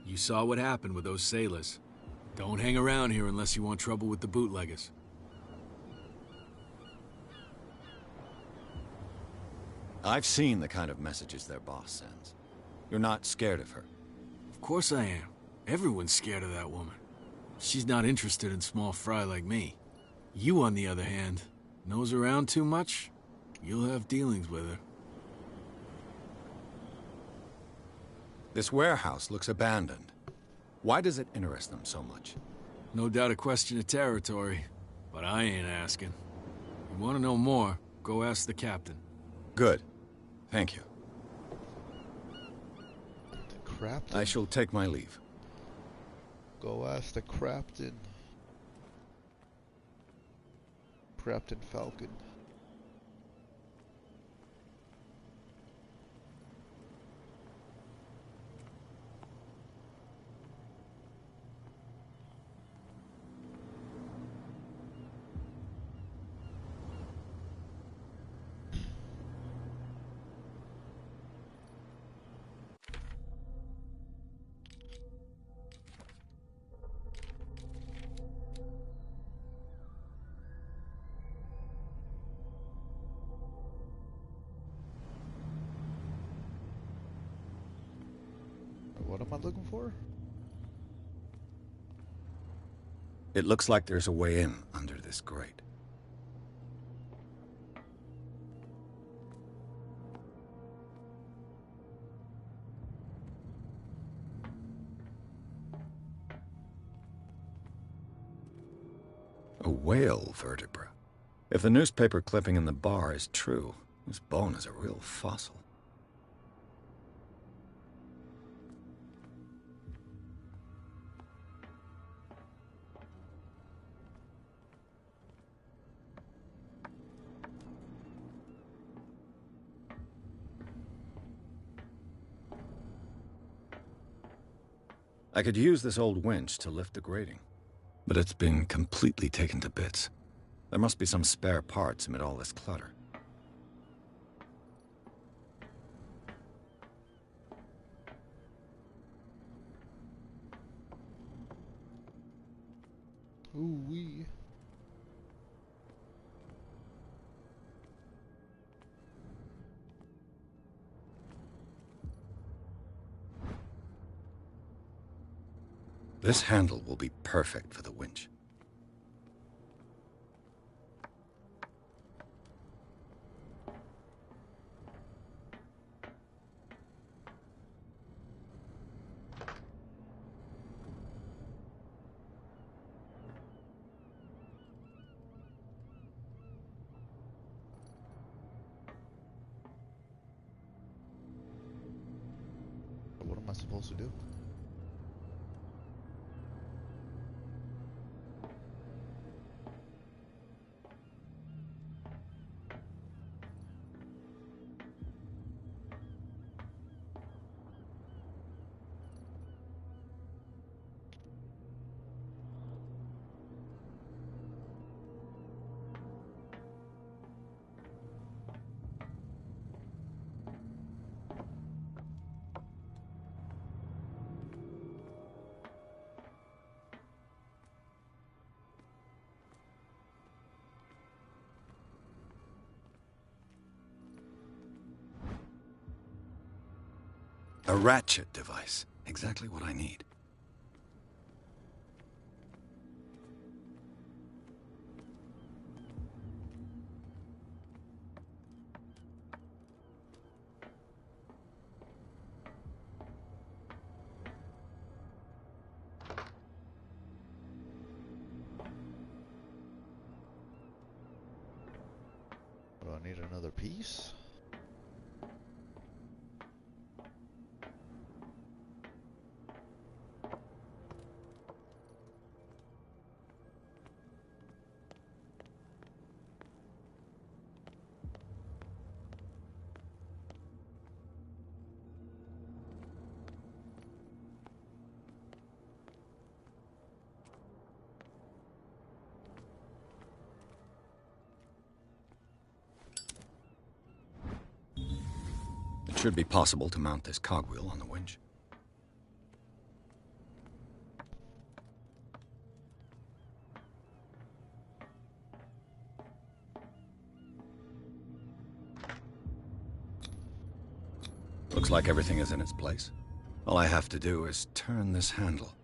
You saw what happened with those sailors. Don't hang around here unless you want trouble with the bootleggers. I've seen the kind of messages their boss sends. You're not scared of her. Of course I am. Everyone's scared of that woman. She's not interested in small fry like me. You, on the other hand, nose around too much, you'll have dealings with her. This warehouse looks abandoned. Why does it interest them so much? No doubt a question of territory, but I ain't asking. You want to know more, go ask the captain. Good. Thank you. The Crapton? I shall take my leave. Go ask the Crapton. Crapton Falcon. What am I looking for? It looks like there's a way in under this grate. A whale vertebra. If the newspaper clipping in the bar is true, this bone is a real fossil. I could use this old winch to lift the grating, but it's been completely taken to bits. There must be some spare parts amid all this clutter. Ooh-wee. This handle will be perfect for the winch. What am I supposed to do? A ratchet device. Exactly what I need. Do I need another piece? It should be possible to mount this cogwheel on the winch. Looks like everything is in its place. All I have to do is turn this handle.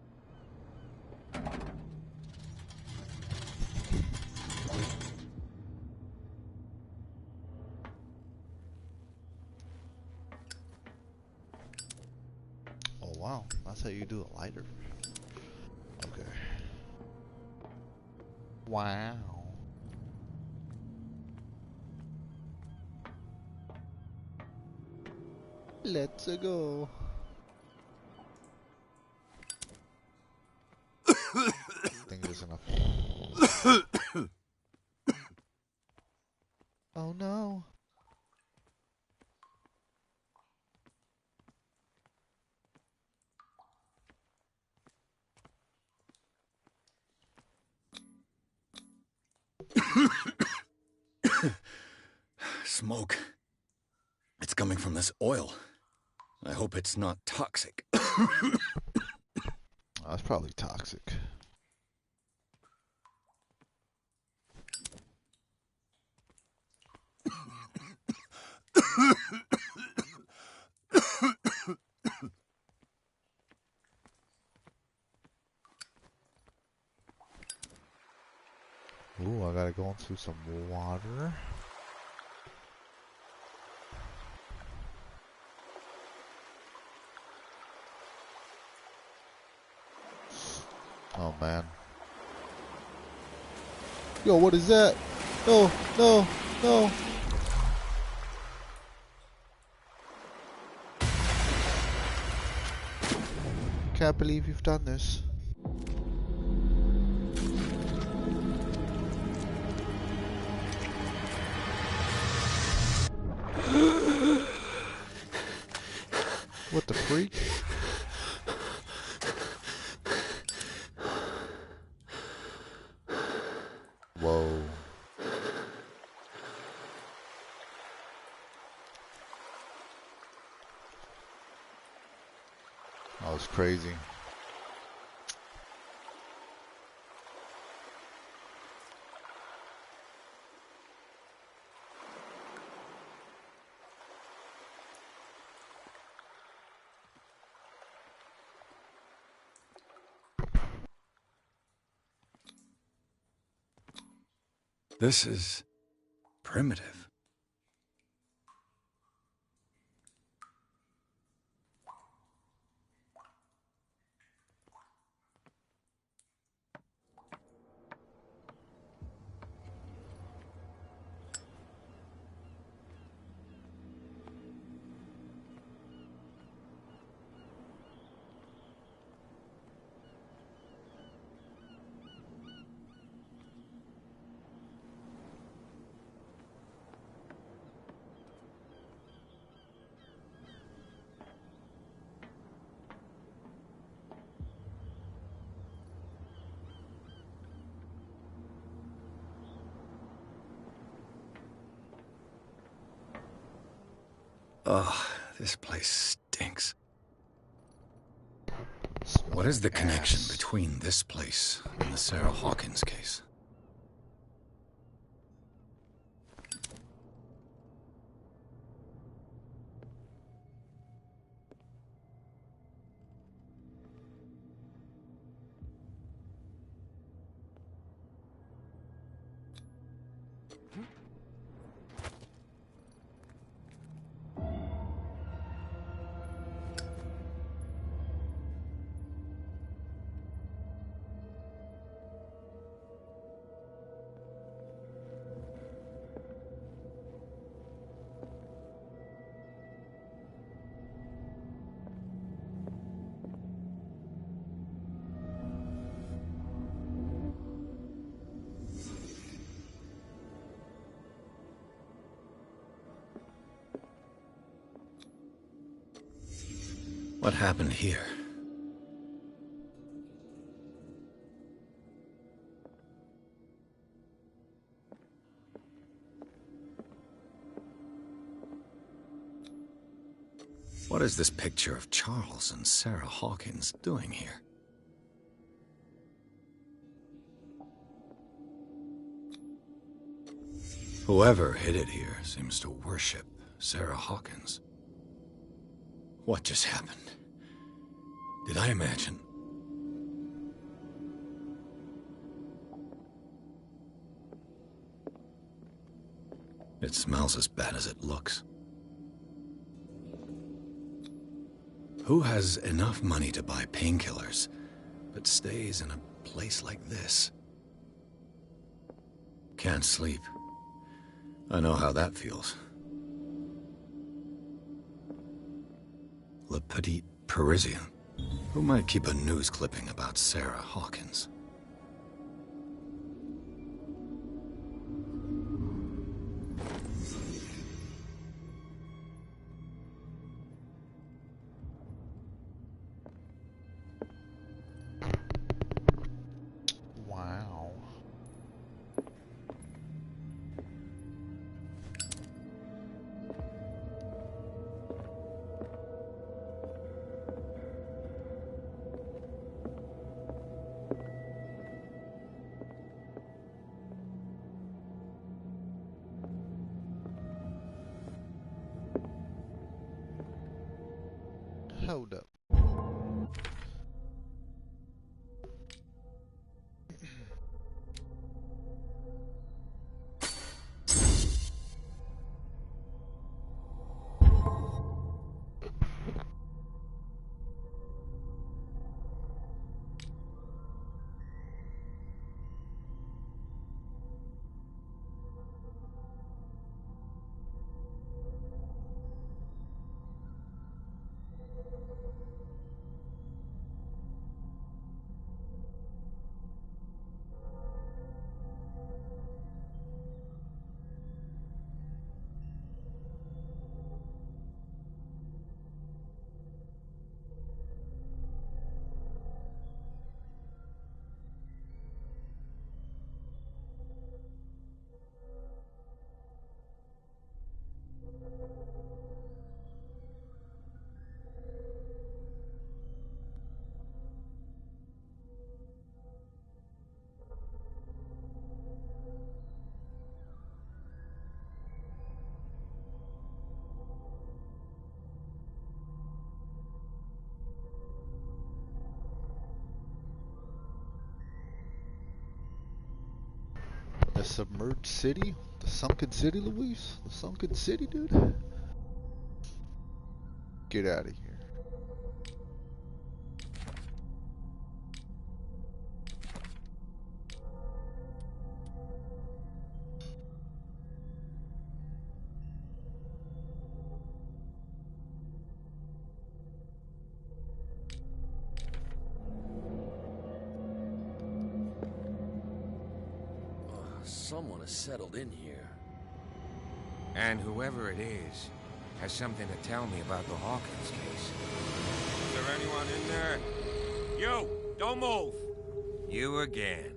Oh wow, that's how you do a lighter. Okay. Wow. Let's go. I think there's enough. Oh no. Smoke. It's coming from this oil. I hope it's not toxic. That's probably toxic. Ooh, I gotta go into some water. Oh man. Yo, what is that? No, no, no. Can't believe you've done this. What the freak? Whoa. That was crazy. This is primitive. Ugh, this place stinks. What is the connection between this place and the Sarah Hawkins case? What happened here? What is this picture of Charles and Sarah Hawkins doing here? Whoever hid it here seems to worship Sarah Hawkins. What just happened? Did I imagine? It smells as bad as it looks. Who has enough money to buy painkillers, but stays in a place like this? Can't sleep. I know how that feels. Le Petit Parisien. Who might keep a news clipping about Sarah Hawkins? Wow. Hold up. The submerged city? The sunken city, Luis? The sunken city, dude? Get out of here. Someone has settled in here. And whoever it is has something to tell me about the Hawkins case. Is there anyone in there? You! Don't move! You again.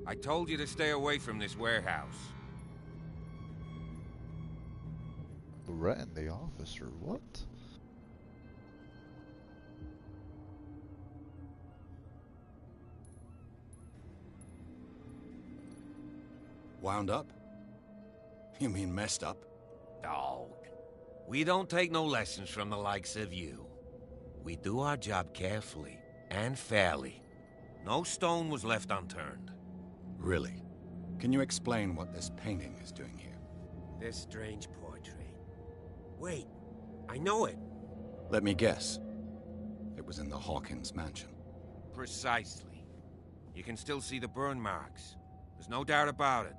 I told you to stay away from this warehouse. Threaten the officer? What? Wound up? You mean messed up? Dog. We don't take no lessons from the likes of you. We do our job carefully and fairly. No stone was left unturned. Really? Can you explain what this painting is doing here? This strange portrait. Wait, I know it. Let me guess. It was in the Hawkins mansion. Precisely. You can still see the burn marks. There's no doubt about it.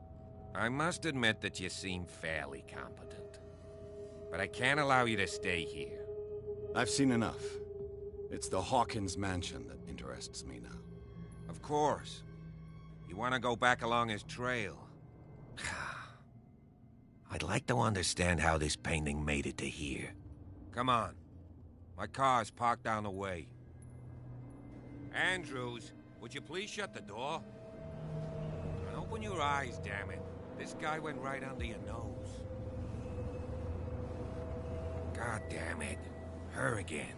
I must admit that you seem fairly competent. But I can't allow you to stay here. I've seen enough. It's the Hawkins mansion that interests me now. Of course. You want to go back along his trail. I'd like to understand how this painting made it to here. Come on. My car's parked down the way. Andrews, would you please shut the door? And open your eyes, damn it. This guy went right under your nose. God damn it. Her again.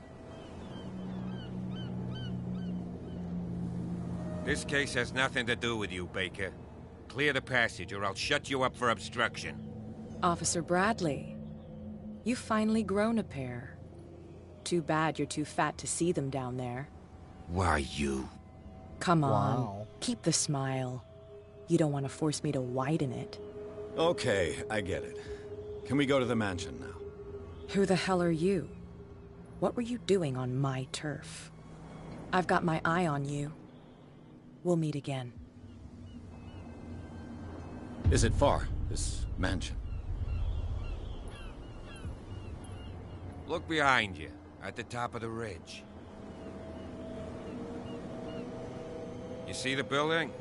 This case has nothing to do with you, Baker. Clear the passage or I'll shut you up for obstruction. Officer Bradley, you've finally grown a pair. Too bad you're too fat to see them down there. Why you? Come on, keep the smile. You don't want to force me to widen it. Okay, I get it. Can we go to the mansion now? Who the hell are you? What were you doing on my turf? I've got my eye on you. We'll meet again. Is it far, this mansion? Look behind you, at the top of the ridge. You see the building?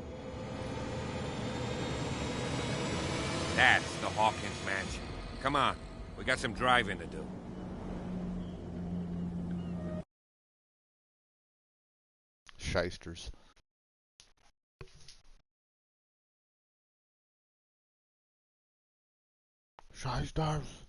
That's the Hawkins mansion. Come on, we got some driving to do. Shysters. Shysters.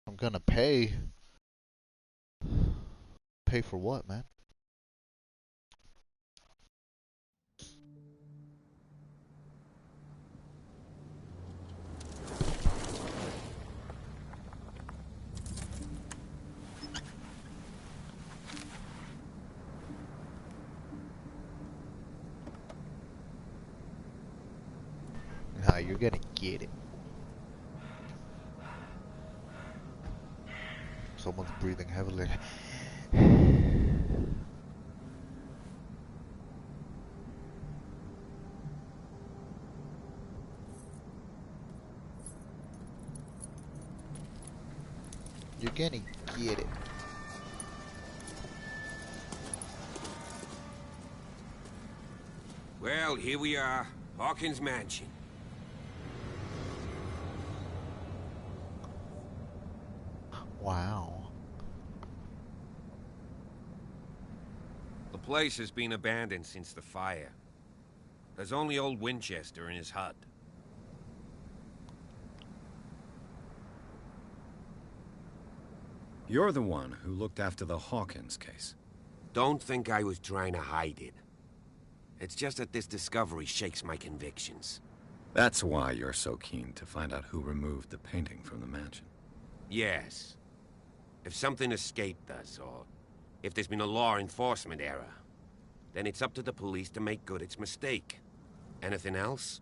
I'm gonna pay. Pay for what, man? Nah, you're gonna get it. Someone's breathing heavily. You're gonna get it. Well, here we are. Hawkins Mansion. Wow. The place has been abandoned since the fire. There's only old Winchester in his hut. You're the one who looked after the Hawkins case. Don't think I was trying to hide it. It's just that this discovery shakes my convictions. That's why you're so keen to find out who removed the painting from the mansion. Yes. If something escaped us, or if there's been a law enforcement error, then it's up to the police to make good its mistake. Anything else?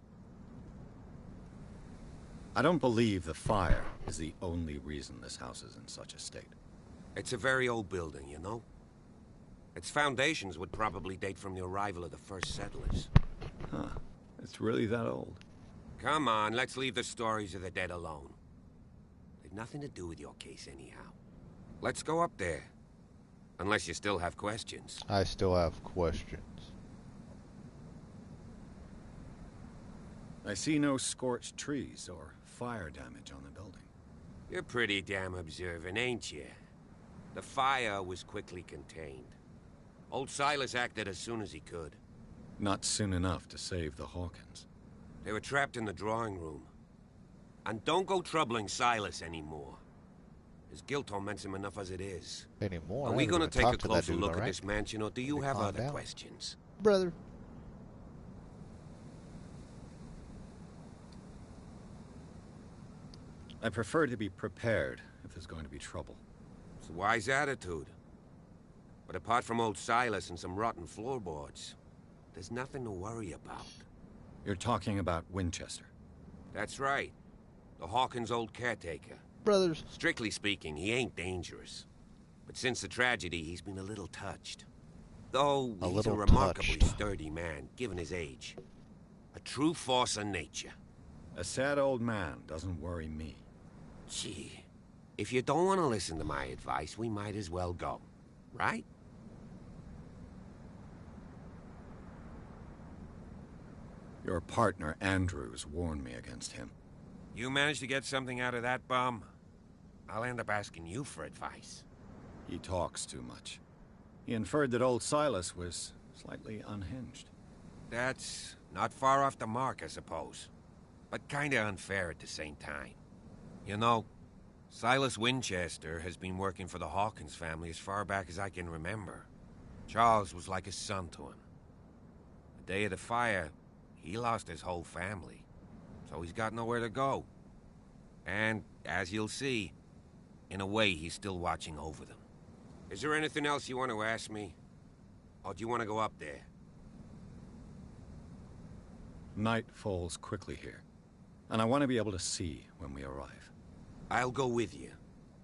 I don't believe the fire is the only reason this house is in such a state. It's a very old building, you know? Its foundations would probably date from the arrival of the first settlers. Huh. It's really that old. Come on, let's leave the stories of the dead alone. They've nothing to do with your case anyhow. Let's go up there. Unless you still have questions. I still have questions. I see no scorched trees or fire damage on the building. You're pretty damn observant, ain't you? The fire was quickly contained. Old Silas acted as soon as he could. Not soon enough to save the Hawkins. They were trapped in the drawing room. And don't go troubling Silas anymore. His guilt torments him enough as it is. Anymore? Are we gonna take a closer look at this mansion, or do you have other down. questions? Brother. I prefer to be prepared if there's going to be trouble. It's a wise attitude. But apart from old Silas and some rotten floorboards, there's nothing to worry about. You're talking about Winchester? That's right. The Hawkins' old caretaker. brothers. Strictly speaking, he ain't dangerous. But since the tragedy, he's been a little touched. Though he's a remarkably sturdy man, given his age. A true force of nature. A sad old man doesn't worry me. Gee, if you don't want to listen to my advice, we might as well go. Right? Your partner, Andrews, warned me against him. You managed to get something out of that bum? I'll end up asking you for advice. He talks too much. He inferred that old Silas was slightly unhinged. That's not far off the mark, I suppose. But kinda unfair at the same time. You know, Silas Winchester has been working for the Hawkins family as far back as I can remember. Charles was like a son to him. The day of the fire, he lost his whole family. So he's got nowhere to go. And, as you'll see, in a way, he's still watching over them. Is there anything else you want to ask me? Or do you want to go up there? Night falls quickly here, and I want to be able to see when we arrive. I'll go with you,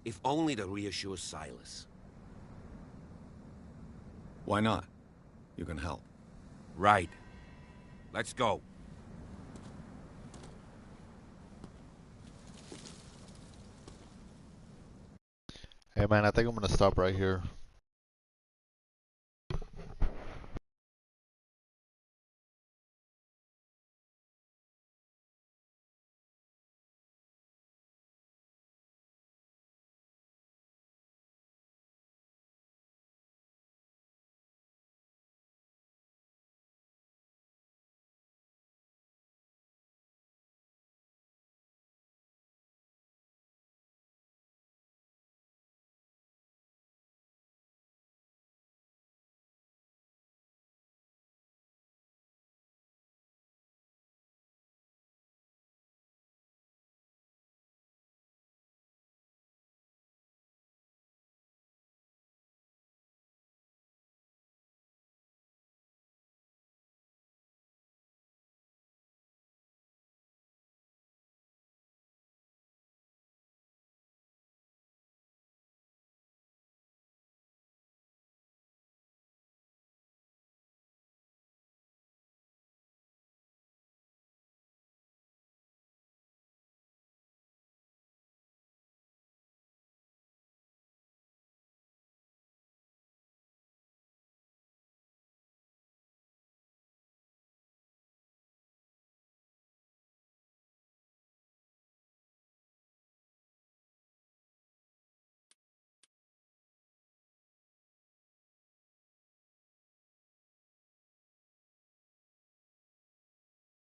if only to reassure Silas. Why not? You can help. Right. Let's go. Hey man, I think I'm gonna stop right here.